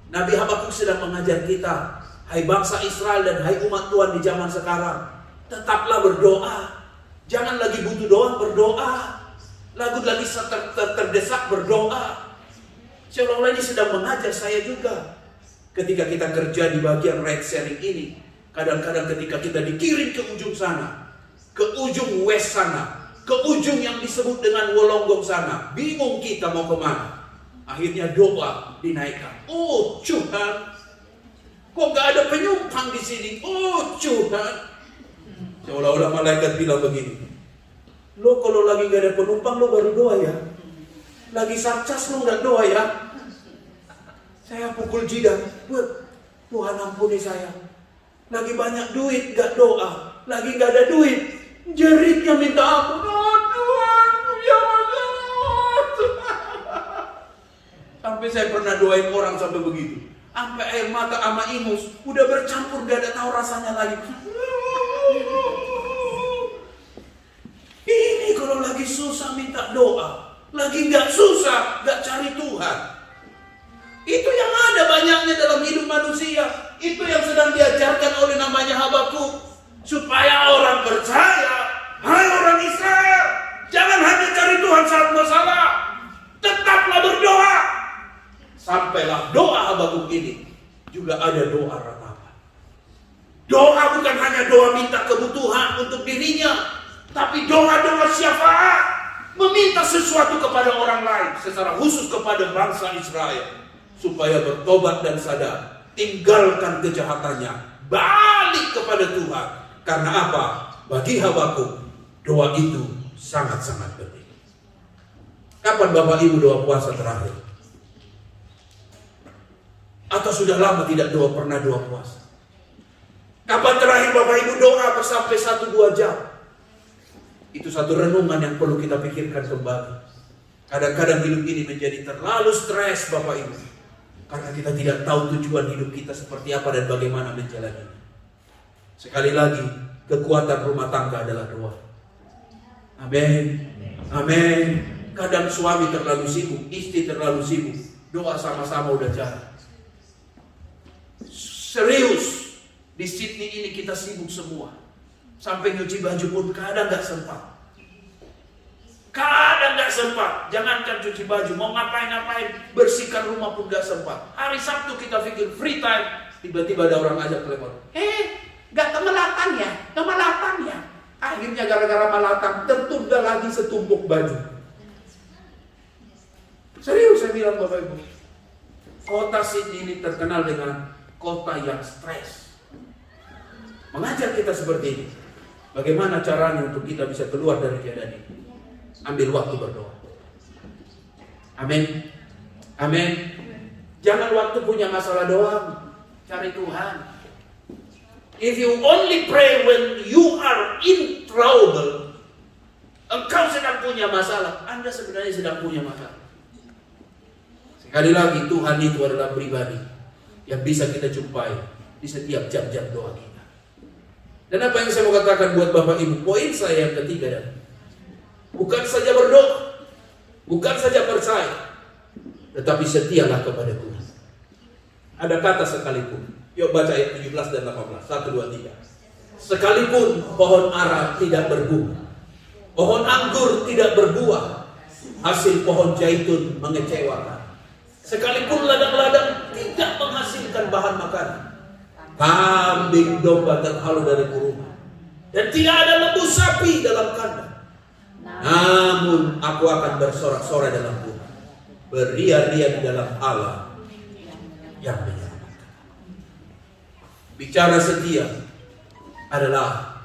Nabi Habakuk sedang mengajar kita, hai bangsa Israel dan hai umat Tuhan di zaman sekarang, tetaplah berdoa. Jangan lagi butuh doa, berdoa. Lagi terdesak, berdoa. Seolah-olah ini sedang mengajar saya juga. Ketika kita kerja di bagian ride sharing ini, kadang-kadang ketika kita dikirim ke ujung sana, ke ujung west sana, ke ujung yang disebut dengan Wolonggong sana, bingung kita mau kemana. Akhirnya doa dinaikkan. Oh Tuhan, kok gak ada penumpang di sini? Oh Tuhan. Seolah-olah malaikat bilang begini, lo kalau lagi gak ada penumpang lo baru doa ya. Lagi sarcas lo gak doa ya. Saya pukul jidat, Tuhan ampuni saya. Lagi banyak duit gak doa, lagi gak ada duit, jeritnya minta ampun. Oh Tuhan, ya Allah. Sampai saya pernah doain orang sampai begitu, sampai air mata sama ingus udah bercampur, gak ada tahu rasanya lagi. Ini kalau lagi susah minta doa, lagi gak susah gak cari Tuhan. Itu yang ada banyaknya dalam hidup manusia. Itu yang sedang diajarkan oleh namanya Habakuk, supaya orang percaya, hai orang Israel, jangan hanya cari Tuhan saat masalah, tetaplah berdoa. Sampailah doa Habakuk ini juga ada doa ratapan. Doa bukan hanya doa minta kebutuhan untuk dirinya, tapi doa-doa syafaat, meminta sesuatu kepada orang lain, secara khusus kepada bangsa Israel, supaya bertobat dan sadar, tinggalkan kejahatannya, balik kepada Tuhan. Karena apa? Bagi Habakuk, doa itu sangat-sangat penting. Kapan Bapak Ibu doa puasa terakhir? Atau sudah lama tidak pernah doa puasa? Kapan terakhir Bapak Ibu doa sampai 1-2 jam? Itu satu renungan yang perlu kita pikirkan kembali. Kadang-kadang hidup ini menjadi terlalu stres Bapak Ibu, karena kita tidak tahu tujuan hidup kita seperti apa dan bagaimana menjalani. Sekali lagi, kekuatan rumah tangga adalah doa. Amin. Amin. Kadang suami terlalu sibuk, istri terlalu sibuk, doa sama-sama udah jarang. Serius, di Sydney ini kita sibuk semua. Sampai nyuci baju pun kadang gak sempat. Kadang gak sempat. Jangankan cuci baju, mau ngapain-ngapain, bersihkan rumah pun gak sempat. Hari Sabtu kita pikir free time, Tiba-tiba ada orang ajak telepon. Gak kemelatan ya? Akhirnya gara-gara melatan tertunda lagi setumpuk baju. Serius saya bilang Bapak Ibu. Kota Sydney ini terkenal dengan kota yang stres. Mengajar kita seperti ini. Bagaimana caranya untuk kita bisa keluar dari keadaan ini? Ambil waktu berdoa. Amin. Amin. Jangan waktu punya masalah doang. Cari Tuhan. If you only pray when you are in trouble, engkau sedang punya masalah. Anda sebenarnya sedang punya masalah. Sekali lagi, Tuhan itu adalah pribadi yang bisa kita jumpai di setiap jam-jam doa kita. Dan apa yang saya mau katakan buat Bapak Ibu, poin saya yang ketiga dan bukan saja berdoa, bukan saja percaya, tetapi setialah kepada Tuhan. Ada kata sekalipun. Yuk baca ayat 17 dan 18. 1, 2, 3. Sekalipun pohon ara tidak berbuah, pohon anggur tidak berbuah, hasil pohon zaitun mengecewakan. Sekalipun ladang-ladang tidak menghasilkan bahan makanan, kambing domba terhalau dari kurungan, dan tidak ada lembu sapi dalam kandang. Namun aku akan bersorak-sorai dalam Tuhan, beria-ria di dalam Allah yang menyelamatkan. Bicara setia adalah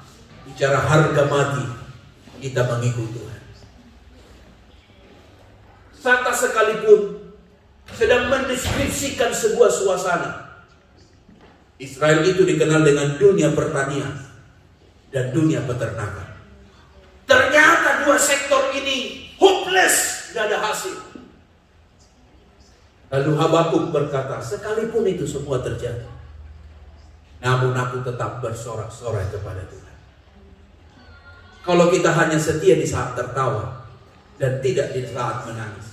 bicara harga mati kita mengikut Tuhan. Sata sekalipun sedang mendeskripsikan sebuah suasana. Israel itu dikenal dengan dunia pertanian dan dunia peternakan. Ternyata dua sektor ini hopeless, gak ada hasil. Lalu Habakuk berkata, sekalipun itu semua terjadi, namun aku tetap bersorak-sorai kepada Tuhan. Kalau kita hanya setia di saat tertawa dan tidak di saat menangis,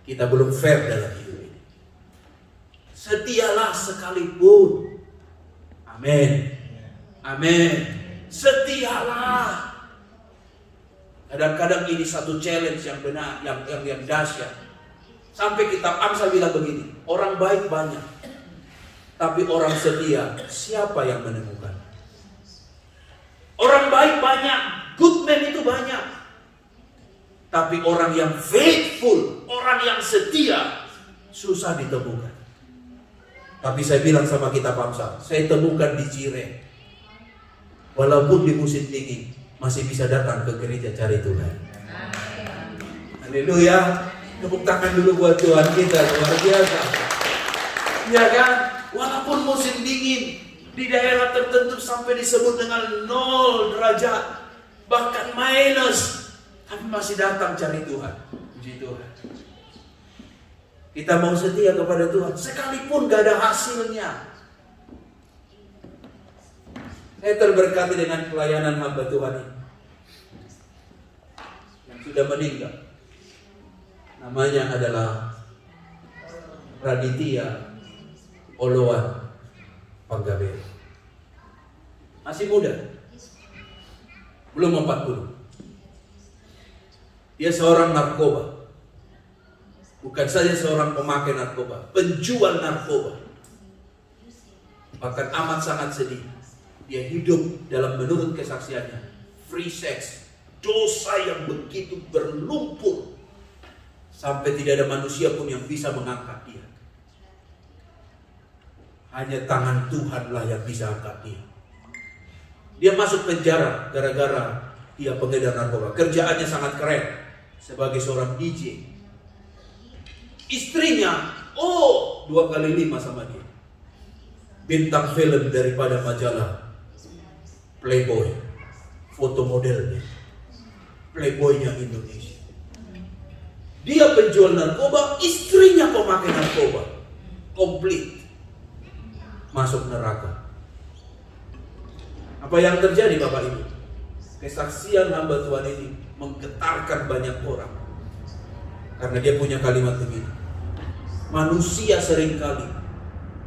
kita belum fair dalam hidup ini. Setialah sekalipun. Amin. Amin. Setialah. Kadang-kadang ini satu challenge yang benar, yang dahsyat. Sampai kitab Amsal bilang begini, orang baik banyak, tapi orang setia siapa yang menemukan? Orang baik banyak, good man itu banyak, tapi orang yang faithful, orang yang setia susah ditemukan. Tapi saya bilang sama kitab Amsal, saya temukan di Cireh. Walaupun di musim dingin masih bisa datang ke gereja cari Tuhan. Haleluya. Tepuk tangan dulu buat Tuhan kita, luar biasa. Ya kan? Walaupun musim dingin di daerah tertentu sampai disebut dengan 0 derajat, bahkan minus, tapi masih datang cari Tuhan. Puji Tuhan. Kita mau setia kepada Tuhan sekalipun gak ada hasilnya. Saya terberkati dengan pelayanan hamba Tuhan ini yang sudah meninggal. Namanya adalah Raditya Oloan Panggabera. Masih muda, belum 40. Dia seorang narkoba. Bukan saja seorang pemakai narkoba, penjual narkoba. Bahkan amat sangat sedih. Dia hidup dalam menurut kesaksiannya free sex, dosa yang begitu berlumpur sampai tidak ada manusia pun yang bisa mengangkat dia. Hanya tangan Tuhanlah yang bisa angkat dia. Dia masuk penjara gara-gara dia pengedar narkoba. Kerjaannya sangat keren sebagai seorang DJ. Istrinya 2 kali 5 sama dia. Bintang film daripada majalah Playboy, foto modelnya Playboynya Indonesia. Dia penjual narkoba, istrinya pemakai narkoba. Komplit masuk neraka. Apa yang terjadi Bapak Ibu? Kesaksian hamba Tuhan ini menggetarkan banyak orang. Karena dia punya kalimat begini, manusia seringkali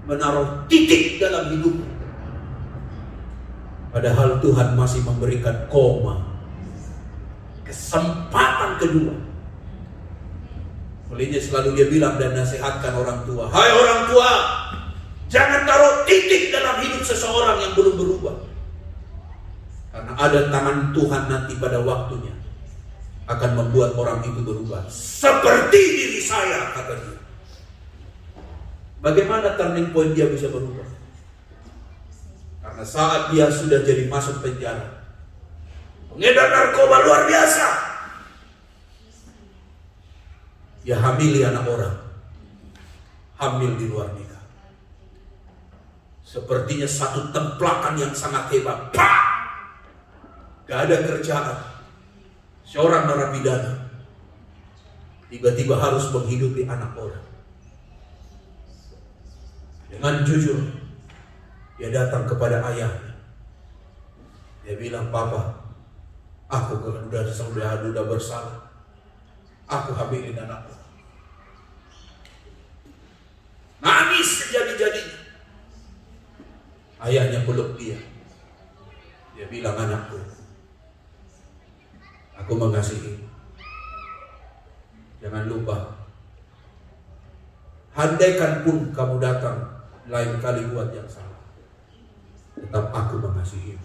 menaruh titik dalam hidupnya, padahal Tuhan masih memberikan koma, kesempatan kedua. Olehnya selalu dia bilang dan nasihatkan orang tua, hai orang tua, Jangan taruh titik dalam hidup seseorang yang belum berubah. Karena ada tangan Tuhan nanti pada waktunya akan membuat orang itu berubah. Seperti diri saya, kata dia. Bagaimana turning point dia bisa berubah? Karena saat dia sudah jadi masuk penjara, pengedar narkoba luar biasa, dia hamili anak orang, hamil di luar nikah. Sepertinya satu templakan yang sangat hebat. Pak! Gak ada kerjaan. Seorang narapidana tiba-tiba harus menghidupi anak orang. Dengan jujur, dia datang kepada ayahnya. Dia bilang, "Papa, aku sudah bersalah. Aku hamilin anakku." Nangis sejadi-jadinya. Ayahnya peluk dia. Dia bilang, "Anakku, aku mengasihi. Jangan lupa, handaikan pun kamu datang lain kali buat yang salah, tetap aku mengasihi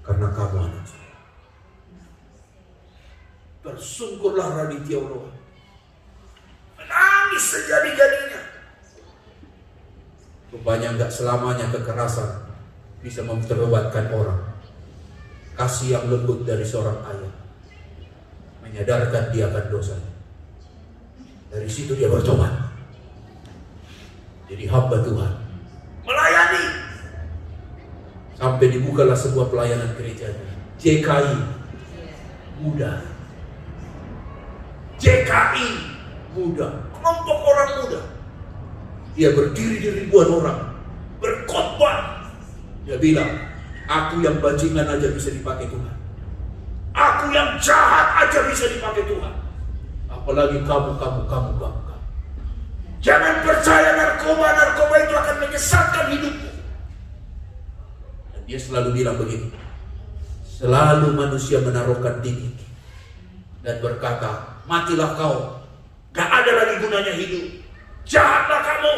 karena kamu anak saya." Bersungkurlah Raditya Uloa. Menangis sejadi-jadinya. Rupanya enggak selamanya kekerasan bisa memperbuatkan orang. Kasih yang lembut dari seorang ayah menyadarkan dia akan dosanya. Dari situ dia bertobat. Jadi hamba Tuhan, melayani. Sampai dibukalah sebuah pelayanan gerejanya. JKI muda. JKI muda. Kelompok orang muda. Dia berdiri di ribuan orang, berkhotbah. Dia bilang, "Aku yang bajingan aja bisa dipakai Tuhan. Aku yang jahat aja bisa dipakai Tuhan. Apalagi kamu. Jangan percaya narkoba itu akan menyesatkan hidupmu." Dan dia selalu bilang begini, selalu manusia menaruhkan diri dan berkata, "Matilah kau, gak ada lagi gunanya hidup. Jahatlah kamu."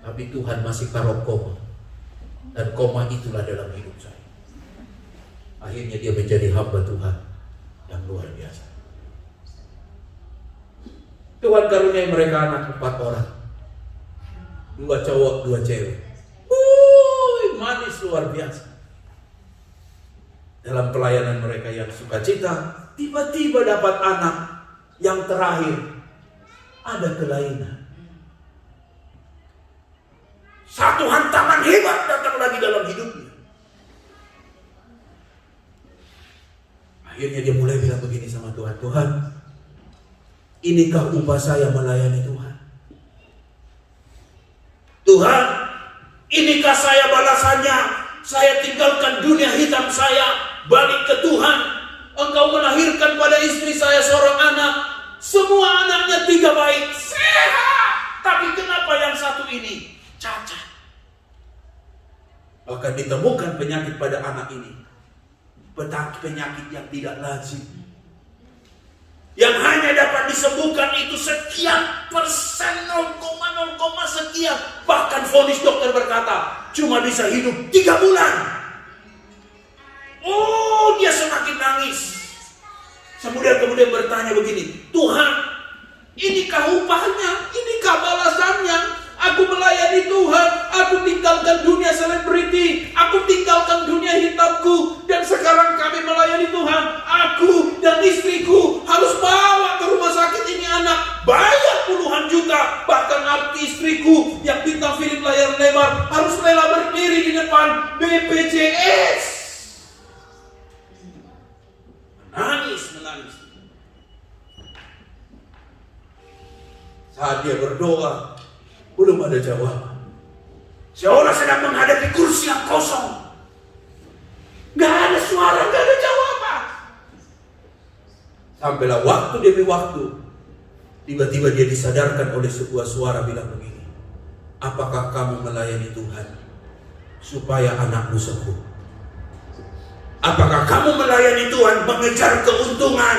Tapi Tuhan masih taruh koma. Dan koma itulah dalam hidup saya. Akhirnya dia menjadi hamba Tuhan yang luar biasa. Tuhan karuniai mereka anak 4 orang. 2 cowok, 2 cewek. Manis luar biasa. Dalam pelayanan mereka yang sukacita, tiba-tiba dapat anak yang terakhir. Ada kelainan. Satu hantaman hebat datang lagi dalam hidupnya. Akhirnya dia mulai bilang begini sama Tuhan, "Tuhan, inikah upah saya melayani Tuhan? Tuhan, inikah saya balasannya? Saya tinggalkan dunia hitam saya, balik ke Tuhan. Engkau melahirkan pada istri saya seorang anak. Semua anaknya 3 baik, sehat. Tapi kenapa yang satu ini cacat?" Bahkan ditemukan penyakit pada anak ini. Penyakit yang tidak lazim. Yang hanya dapat disembuhkan itu sekian persen, 0,0 sekian. Bahkan vonis dokter berkata, cuma bisa hidup 3 bulan. Oh, dia semakin nangis. Kemudian bertanya begini, "Tuhan, inikah upahnya? Inikah balasannya? Aku melayani Tuhan, aku tinggalkan dunia selebriti, aku tinggalkan dunia hitamku, dan sekarang kami melayani Tuhan. Aku dan istriku harus bawa ke rumah sakit ini anak, bayar puluhan juta. Bahkan aku istriku yang bintang film layar lebar harus rela berdiri di depan BPJS." Menangis. Saat dia berdoa, belum ada jawaban. Seolah sedang menghadapi kursi yang kosong. Gak ada suara, gak ada jawaban. Sampailah waktu demi waktu, tiba-tiba dia disadarkan oleh sebuah suara bilang begini, "Apakah kamu melayani Tuhan supaya anakmu sembuh? Apakah kamu melayani Tuhan mengejar keuntungan?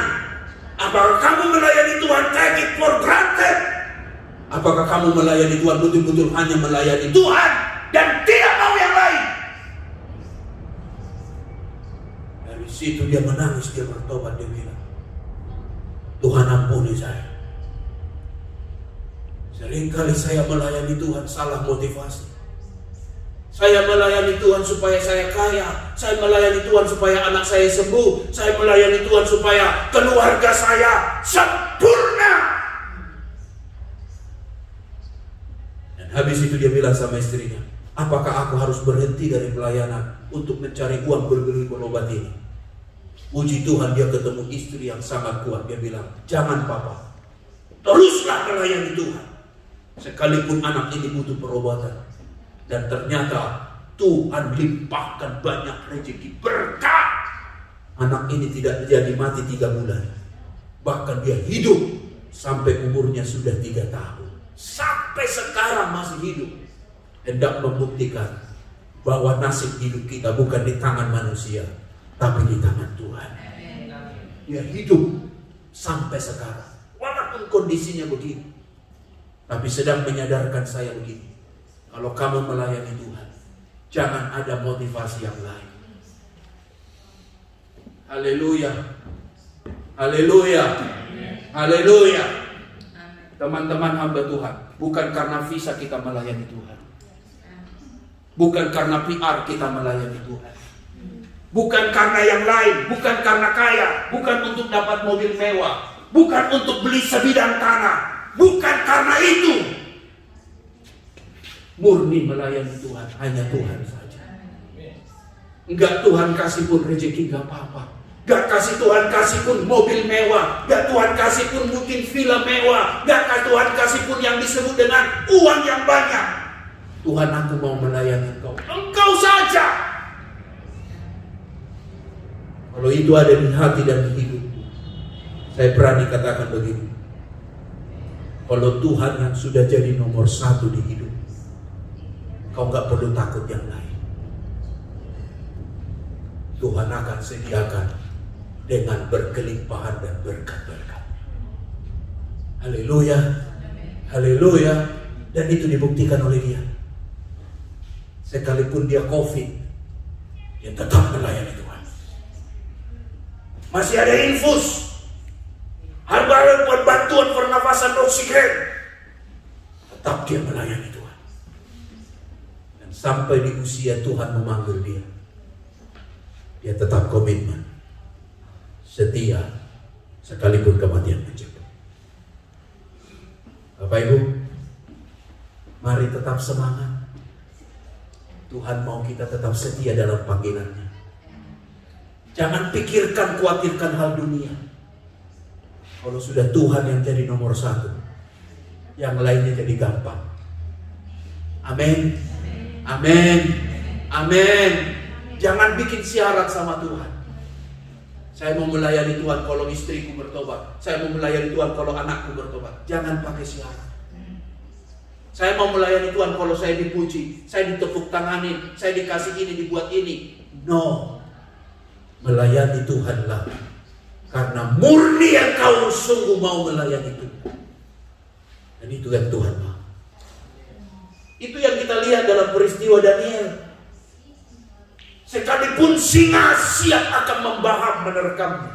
Apakah kamu melayani Tuhan take it for granted? Apakah kamu melayani Tuhan betul-betul hanya melayani Tuhan dan tidak mau yang lain? Dari situ dia menangis, dia bertobat, dia bilang, Tuhan ampuni saya. Seringkali saya melayani Tuhan salah motivasi. Saya melayani Tuhan supaya saya kaya. Saya melayani Tuhan supaya anak saya sembuh. Saya melayani Tuhan supaya keluarga saya sempurna. Dan habis itu dia bilang sama istrinya, apakah aku harus berhenti dari pelayanan untuk mencari uang berobat ini? Puji Tuhan, dia ketemu istri yang sangat kuat. Dia bilang, jangan papa, teruslah melayani Tuhan. Sekalipun anak ini butuh perobatan. Dan ternyata Tuhan limpahkan banyak rezeki berkat. Anak ini tidak jadi mati 3 bulan. Bahkan dia hidup sampai umurnya sudah 3 tahun. Sampai sekarang masih hidup. Hendak membuktikan bahwa nasib hidup kita bukan di tangan manusia, tapi di tangan Tuhan. Dia hidup sampai sekarang. Walaupun kondisinya begini. Tapi sedang menyadarkan saya begini. Kalau kamu melayani Tuhan, jangan ada motivasi yang lain. Haleluya. Haleluya. Haleluya. Teman-teman hamba Tuhan, bukan karena visa kita melayani Tuhan. Bukan karena PR kita melayani Tuhan. Bukan karena yang lain, bukan karena kaya, bukan untuk dapat mobil mewah, bukan untuk beli sebidang tanah, bukan karena itu. Murni melayani Tuhan, hanya Tuhan saja. Enggak Tuhan kasih pun rezeki, enggak apa-apa. Enggak kasih Tuhan kasih pun mobil mewah, enggak Tuhan kasih pun mungkin villa mewah, enggak Tuhan kasih pun yang disebut dengan uang yang banyak. Tuhan, aku mau melayani Engkau. Engkau saja. Kalau itu ada di hati dan di hidup, saya berani katakan begini. Kalau Tuhan yang sudah jadi nomor 1 di hidup, kau gak perlu takut yang lain. Tuhan akan sediakan dengan berkelimpahan dan berkat-berkat. Haleluya. Haleluya. Dan itu dibuktikan oleh dia. Sekalipun dia COVID, dia tetap melayani Tuhan. Masih ada infus, harga bantuan pernafasan oksigen, tetap dia melayani Tuhan. Sampai di usia Tuhan memanggil dia, dia tetap komitmen, setia, sekalipun kematian menjemput. Bapak Ibu, mari tetap semangat. Tuhan mau kita tetap setia dalam panggilannya. Jangan pikirkan, khawatirkan hal dunia. Kalau sudah Tuhan yang jadi nomor 1, yang lainnya jadi gampang. Amin. Amin. Amin. Jangan bikin syarat sama Tuhan. Saya mau melayani Tuhan kalau istriku bertobat. Saya mau melayani Tuhan kalau anakku bertobat. Jangan pakai syarat. Saya mau melayani Tuhan kalau saya dipuji, saya ditepuk tanganin, saya dikasih ini, dibuat ini. No. Melayani Tuhanlah karena murni yang kau sungguh mau melayani Tuhan. Dan itu yang Tuhan mau. Itu yang kita lihat dalam peristiwa Daniel. Sekalipun singa siap akan membahak menerkamnya,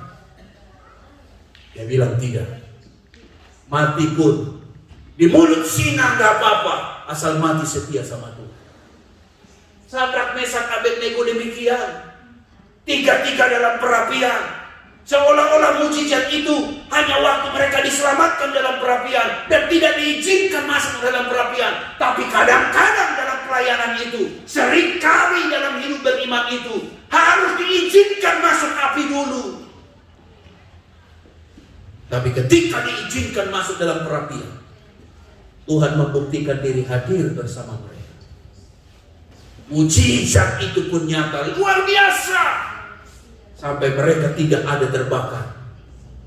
dia bilang tidak. Mati pun di mulut singa gak apa-apa, asal mati setia sama Tuhan. Sadrak, Mesak, Abednego demikian. 3 dalam perapian. Seolah-olah mujizat itu hanya waktu mereka diselamatkan dalam perapian dan tidak diizinkan masuk dalam perapian. Tapi kadang-kadang dalam pelayanan itu, seringkali dalam hidup beriman itu, harus diizinkan masuk api dulu. Tapi ketika diizinkan masuk dalam perapian, Tuhan membuktikan diri hadir bersama mereka. Mujizat itu pun nyata, luar biasa. Sampai mereka tidak ada terbakar.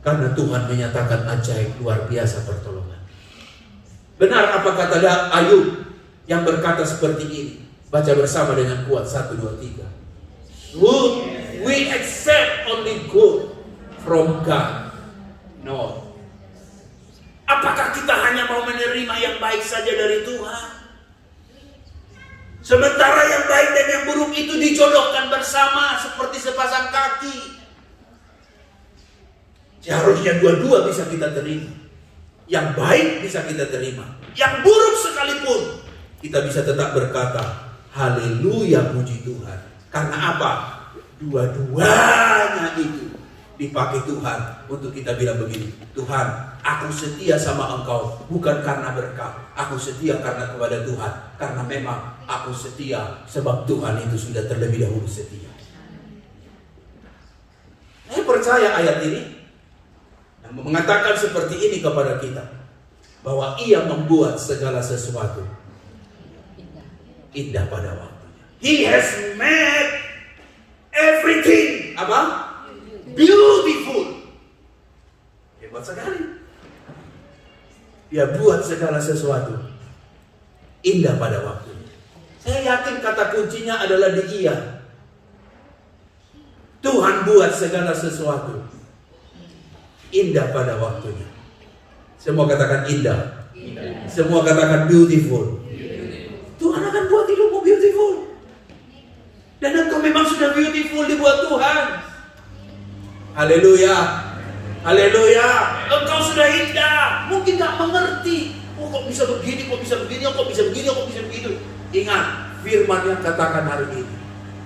Karena Tuhan menyatakan ajaib luar biasa pertolongan. Benar apa kata Ayub yang berkata seperti ini? Baca bersama dengan kuat, 1, 2, 3. Would we accept only good from God? No. Apakah kita hanya mau menerima yang baik saja dari Tuhan. Sementara yang baik dan yang buruk itu dijodohkan bersama seperti sepasang kaki. Seharusnya dua-dua bisa kita terima. Yang baik bisa kita terima. Yang buruk sekalipun kita bisa tetap berkata, haleluya, puji Tuhan. Karena apa? Dua-duanya itu dipakai Tuhan untuk kita bilang begini, Tuhan, aku setia sama Engkau bukan karena berkat, aku setia karena kepada Tuhan, karena memang aku setia sebab Tuhan itu sudah terlebih dahulu setia. Saya percaya ayat ini yang mengatakan seperti ini kepada kita, bahwa Ia membuat segala sesuatu indah pada waktunya. He has made everything apa? Beautiful. Hebat sekali. Dia buat segala sesuatu indah pada waktunya. Saya yakin kata kuncinya adalah di Ia. Tuhan buat segala sesuatu indah pada waktunya. Semua katakan indah. Semua katakan beautiful. Tuhan akan buat hidupmu beautiful. Dan engkau memang sudah beautiful dibuat Tuhan. Haleluya. Haleluya. Engkau sudah indah. Mungkin gak mengerti. Oh, kok bisa begini, kok bisa begini, kok bisa begini, kok bisa begitu. Ingat, firman yang katakan hari ini.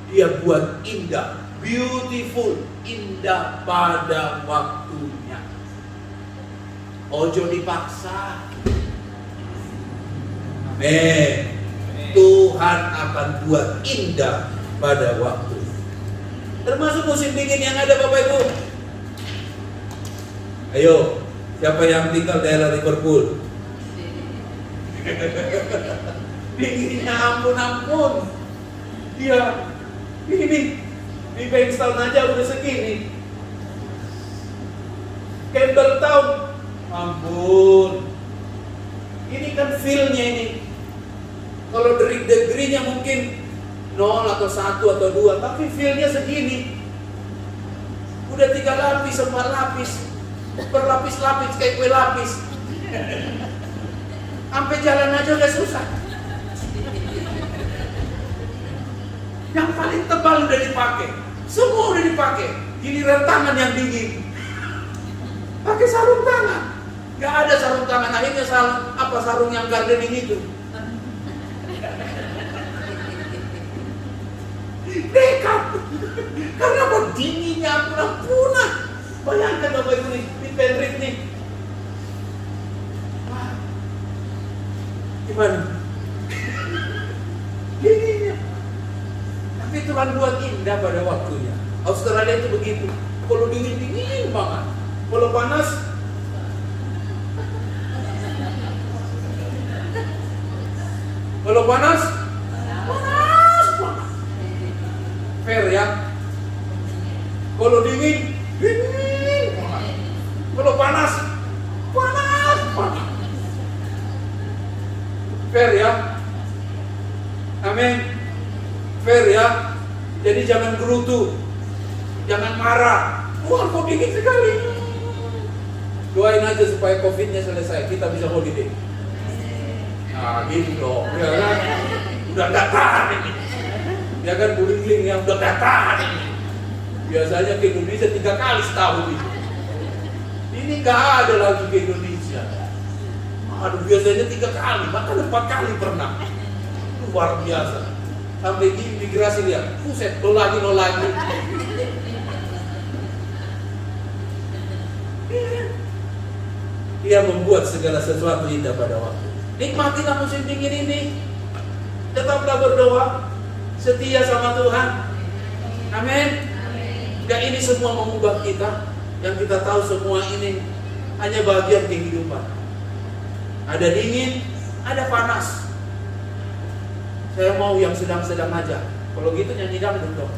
Dia buat indah, beautiful, indah pada waktunya. Ojo dipaksa. Amin. Tuhan akan buat indah pada waktu. Termasuk musim dingin yang ada Bapak Ibu. Ayo, siapa yang tinggal daerah Liverpool? Dinginnya ampun. Dia ini di Bankstown aja udah segini. Campbelltown, ampun. Ini kan feel-nya ini. Kalau degree-nya mungkin 0 atau 1 atau 2, tapi feel-nya segini. Udah 3 lapis, 4 lapis, berlapis-lapis kayak kue lapis. Sampai jalan aja udah susah. Yang paling tebal udah dipakai, semua udah dipakai. Giliran tangan yang dingin, pakai sarung tangan. Gak ada sarung tangan, akhirnya sarung yang gardening itu. Dekat. Karena apa? Dinginnya ampun-ampunan. Bayangkan Bapak Ibu nih, di Penrith nih. Wah. Gimana? Dinginnya. Tapi Tuhan buat indah pada waktunya. Australia itu begitu. Kalau dingin banget. Kalau panas, panas. Fair ya. Kalau dingin. Kalau panas. Fair ya. Amin. Fair ya. Jadi jangan gerutu. Jangan marah. Wah, kok dingin sekali. Doain aja supaya COVID-nya selesai. Kita bisa holiday. Nah, gitu dong. Ya kan? Udah gak tahan ini. Ya kan, buling-buling yang udah gak tahan ini. Biasanya ke Indonesia 3 kali setahun ini. Ini gak ada lagi ke Indonesia. Aduh, biasanya 3 kali, bahkan 4 kali pernah. Luar biasa. Sampai di imigrasi lihat, buset, lo lagi. Dia membuat segala sesuatu indah pada waktu. Nikmatilah musim dingin ini. Tetaplah berdoa, setia sama Tuhan. Amin. Gak ini semua mengubah kita. Yang kita tahu semua ini hanya bagian kehidupan. Ada dingin, ada panas. Saya mau yang sedang-sedang aja. Kalau gitu nyanyi dangdut dong.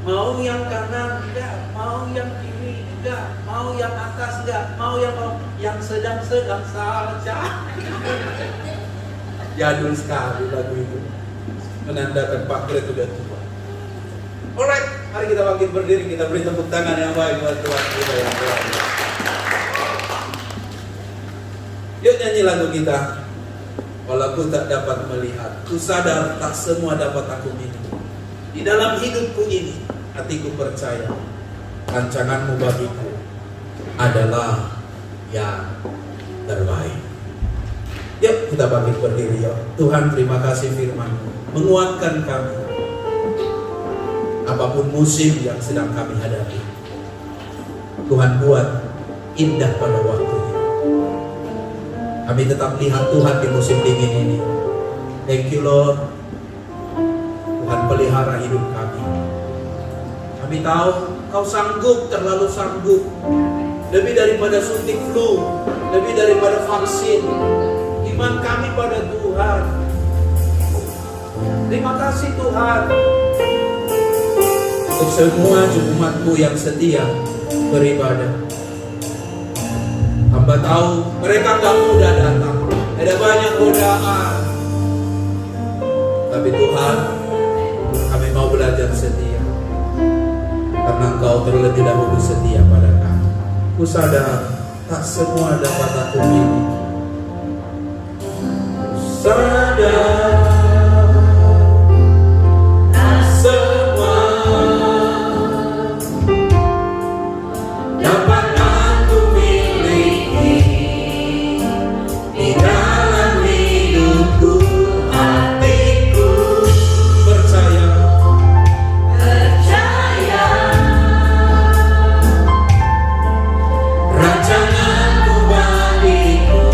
Mau yang kanan enggak, mau yang kiri enggak, mau yang atas enggak, mau yang sedang-sedang saja. Jadul sekali lagu itu. Menandakan Pak Gret sudah tua. Alright, mari kita bangkit berdiri, kita beri tepuk tangan yang baik buat Tuhan kita yang baik. nyanyi lagu kita. Walau ku tak dapat melihat, ku sadar tak semua dapat aku minum. Di dalam hidupku ini, hatiku percaya rancanganmu bagiku adalah yang terbaik. Yuk kita bangkit berdiri yuk. Tuhan, terima kasih firman-Mu menguatkan kami. Apapun musim yang sedang kami hadapi, Tuhan buat indah pada waktunya. Kami tetap lihat Tuhan di musim dingin ini. Thank you Lord. Tuhan pelihara hidup kami. Kami tahu Kau sanggup, terlalu sanggup. Lebih daripada suntik flu, lebih daripada vaksin. Iman kami pada Tuhan. Terima kasih Tuhan untuk semua umat-Mu yang setia beribadah. Hamba tahu mereka gak mudah datang, ada banyak godaan. Tapi Tuhan, kami mau belajar setia, karena Engkau terlebih dahulu setia pada kami. Ku sadar tak semua dapat aku miliki. Sadar tak semua dapat aku miliki di dalam hidupku, hatiku percaya rancanganmu bagiku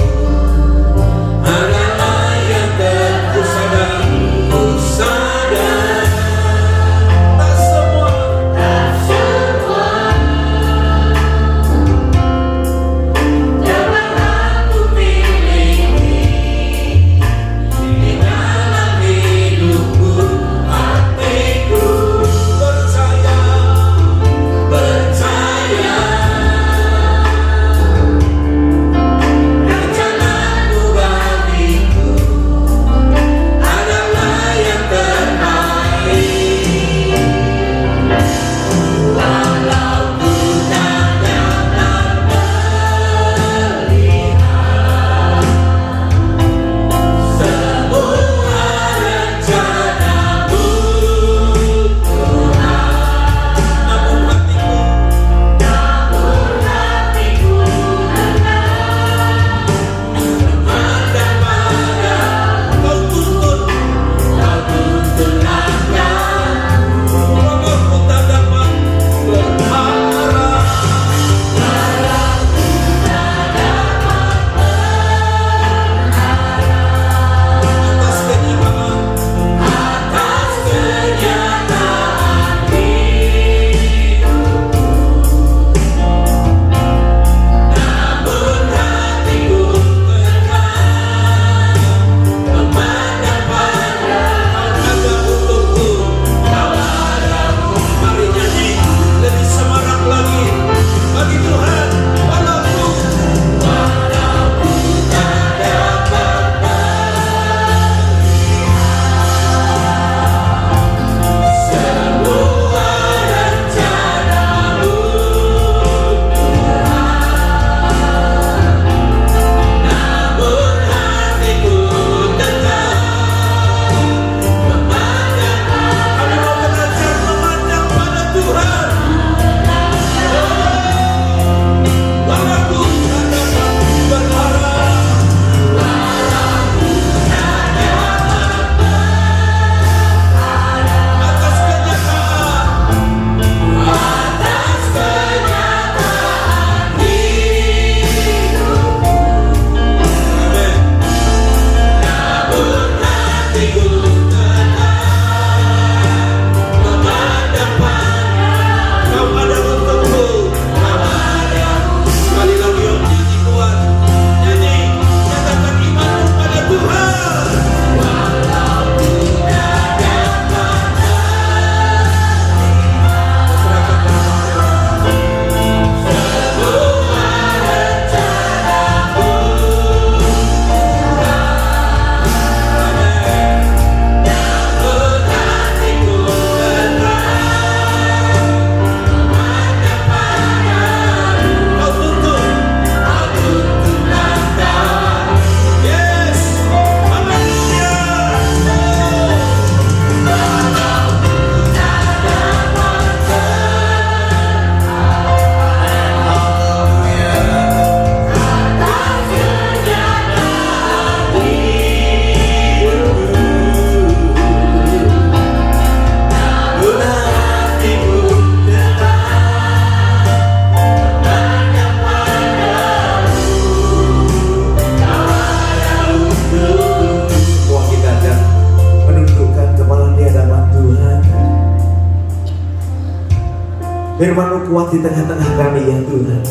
Firman-Mu kuat di tengah-tengah kami ya Tuhan.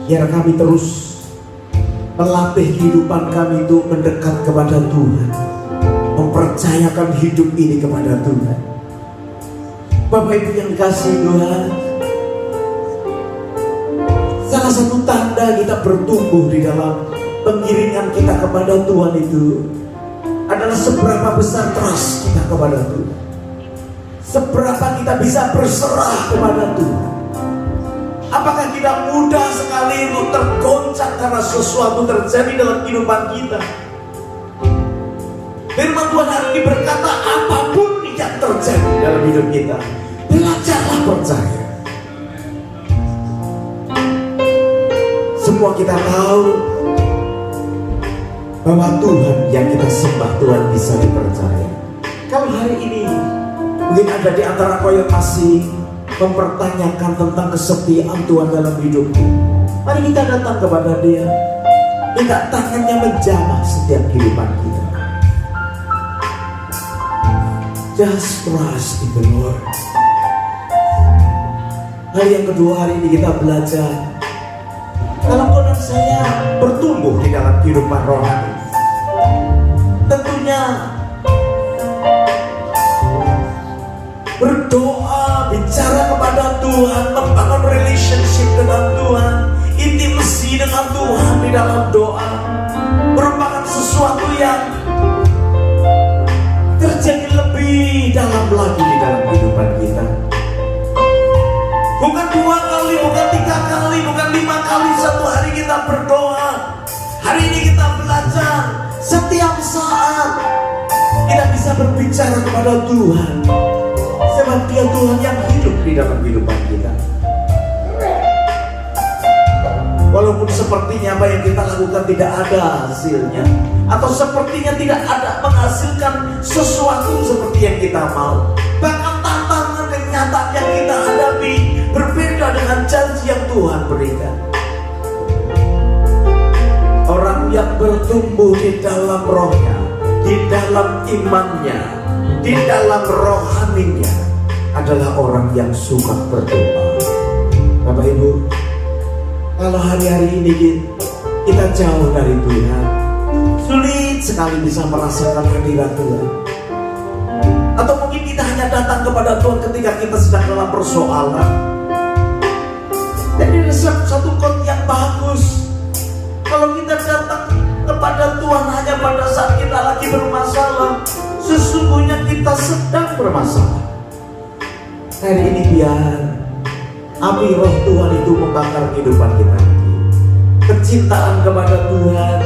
Biar kami terus melatih kehidupan kami untuk mendekat kepada Tuhan, mempercayakan hidup ini kepada Tuhan. Bapak Ibu yang dikasihi Tuhan, salah satu tanda kita bertumbuh di dalam pengiringan kita kepada Tuhan itu adalah seberapa besar trust kita kepada Tuhan, seberapa kita bisa berserah kepada Tuhan. Apakah kita mudah sekali untuk tergoncang karena sesuatu terjadi dalam kehidupan kita? Firman Tuhan hari ini berkata, apapun yang terjadi dalam hidup kita, belajarlah percaya. Semua kita tahu bahwa Tuhan yang kita sembah, Tuhan bisa dipercaya. Kalau hari ini mungkin ada di antara kau yang masih mempertanyakan tentang kesetiaan Tuhan dalam hidupmu, mari kita datang kepada Dia, minta tangannya menjamah setiap kehidupan kita. Just trust in the Lord. Hal yang kedua, hari ini kita belajar kalau kau dan saya bertumbuh di dalam kehidupan rohani, tentunya berdoa, bicara kepada Tuhan, membangun relationship dengan Tuhan, intimacy dengan Tuhan di dalam doa merupakan sesuatu yang terjadi lebih dalam lagi di dalam kehidupan kita. Bukan 2 kali, bukan 3 kali, bukan 5 kali satu hari kita berdoa. Hari ini kita belajar setiap saat kita bisa berbicara kepada Tuhan, sebab Dia Tuhan yang hidup di dalam kehidupan kita. Walaupun sepertinya apa yang kita lakukan tidak ada hasilnya, atau sepertinya tidak ada menghasilkan sesuatu seperti yang kita mau, bahkan tantangan kenyataan yang kita hadapi berbeda dengan janji yang Tuhan berikan. Orang yang bertumbuh di dalam rohnya, di dalam imannya, di dalam rohaninya adalah orang yang suka berdoa. Bapak Ibu, kalau hari-hari ini kita jauh dari Tuhan, sulit sekali bisa merasakan hadirat Tuhan. Atau mungkin kita hanya datang kepada Tuhan ketika kita sedang dalam persoalan. Jadi ada satu quote yang bagus, kalau kita datang kepada Tuhan hanya pada saat kita lagi bermasalah, sesungguhnya kita sedang bermasalah. Hari ini biar api roh Tuhan itu membakar kehidupan kita lagi. Kecintaan kepada Tuhan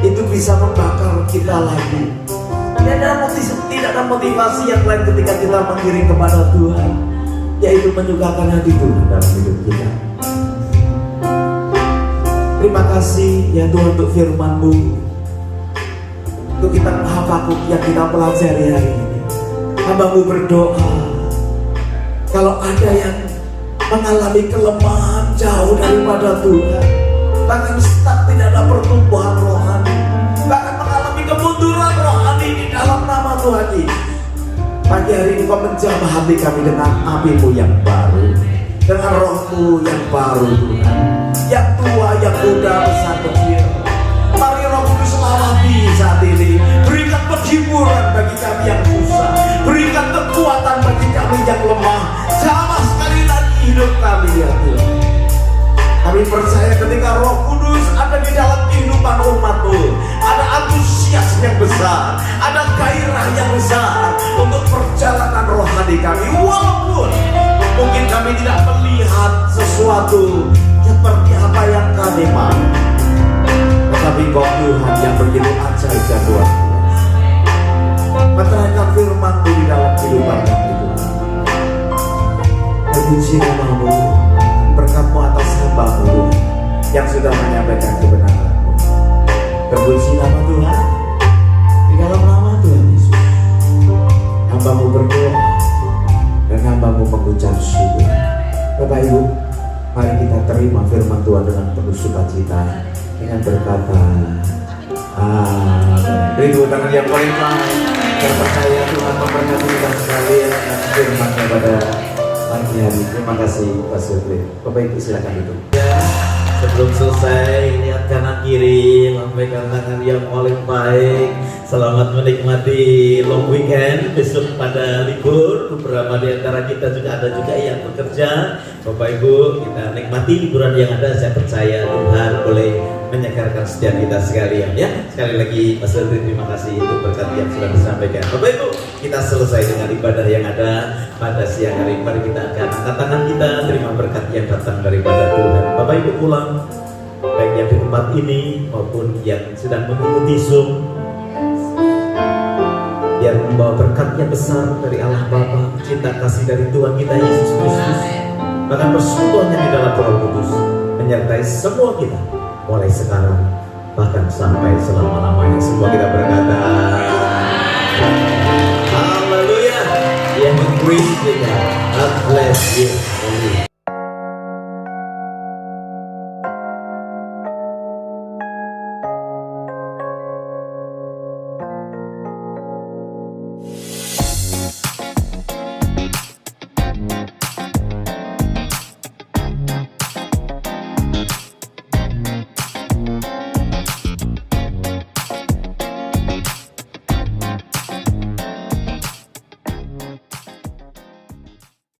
itu bisa membakar kita lagi. Tidak ada motivasi yang lain ketika kita mengiring kepada Tuhan, yaitu menyukakan hati Tuhan dalam hidup kita. Terima kasih ya Tuhan untuk firman-Mu, untuk kita Habakuk yang kita pelajari hari ini. Hamba-Mu berdoa, kalau ada yang mengalami kelemahan jauh daripada Tuhan, bahkan tidak ada pertumbuhan rohani, bahkan mengalami kemunduran rohani di dalam nama Tuhan Yesus, pagi hari ini Kau menjamah hati kami dengan api-Mu yang baru, dengan roh-Mu yang baru Tuhan, yang tua, yang muda, besar, kecil. Mari Roh Kudus lawati saat ini, berikan penghiburan bagi kami yang susah, berikan kekuatan bagi kami yang lemah. Jamah sekali lagi hidup kami ya Tuhan. Kami percaya ketika Roh Kudus ada di dalam kehidupan umat-Mu, ada antusias yang besar, ada gairah yang besar untuk perjalanan rohani kami. Walaupun mungkin kami tidak melihat sesuatu seperti apa yang kami mau, tetapi Kau Tuhan yang begitu ajaib dan luar biasa. Meteraikan firman-Mu di dalam kehidupan kami Tuhan. Terpuji nama-Mu, berkat-Mu atas hamba-Mu Tuhan yang sudah menyampaikan kebenaran-Mu. Terpuji nama Tuhan, di dalam nama Tuhan Yesus. Hamba-Mu berdoa dan hamba-Mu mengucap syukur. Bapak Ibu, mari kita terima firman Tuhan dengan penuh sukacita, dengan berkata amin. Beri tepuk tangan yang paling baik dan percaya Tuhan memberkati kita sekalian dengan firman kepada pagi hari. Terima kasih Pak Sutri. Bapak Ibu silakan duduk. Ya, sebelum selesai, lihat kanan kiri, lambaikan tangan yang paling baik. Selamat menikmati long weekend. Besok pada libur, beberapa di antara kita juga ada juga yang bekerja. Bapak Ibu, kita nikmati liburan yang ada. Saya percaya Tuhan boleh menyegarkan setiap kita sekalian ya. Sekali lagi Mas Sutri, terima kasih untuk berkat yang sudah disampaikan. Bapak Ibu, kita selesai dengan ibadah yang ada pada siang hari. Mari kita akan angkat tangan kita, terima berkat yang datang daripada Tuhan. Bapak Ibu pulang, baik yang di tempat ini maupun yang sedang mengikuti Zoom, biar membawa berkat yang besar dari Allah Bapa, cinta kasih dari Tuhan kita Yesus Kristus, bahkan persekutuannya di dalam Roh Kudus menyertai semua kita mulai sekarang bahkan sampai selama-lamanya. Semua kita berkata haleluya. Yang mengikuti kita, God bless you.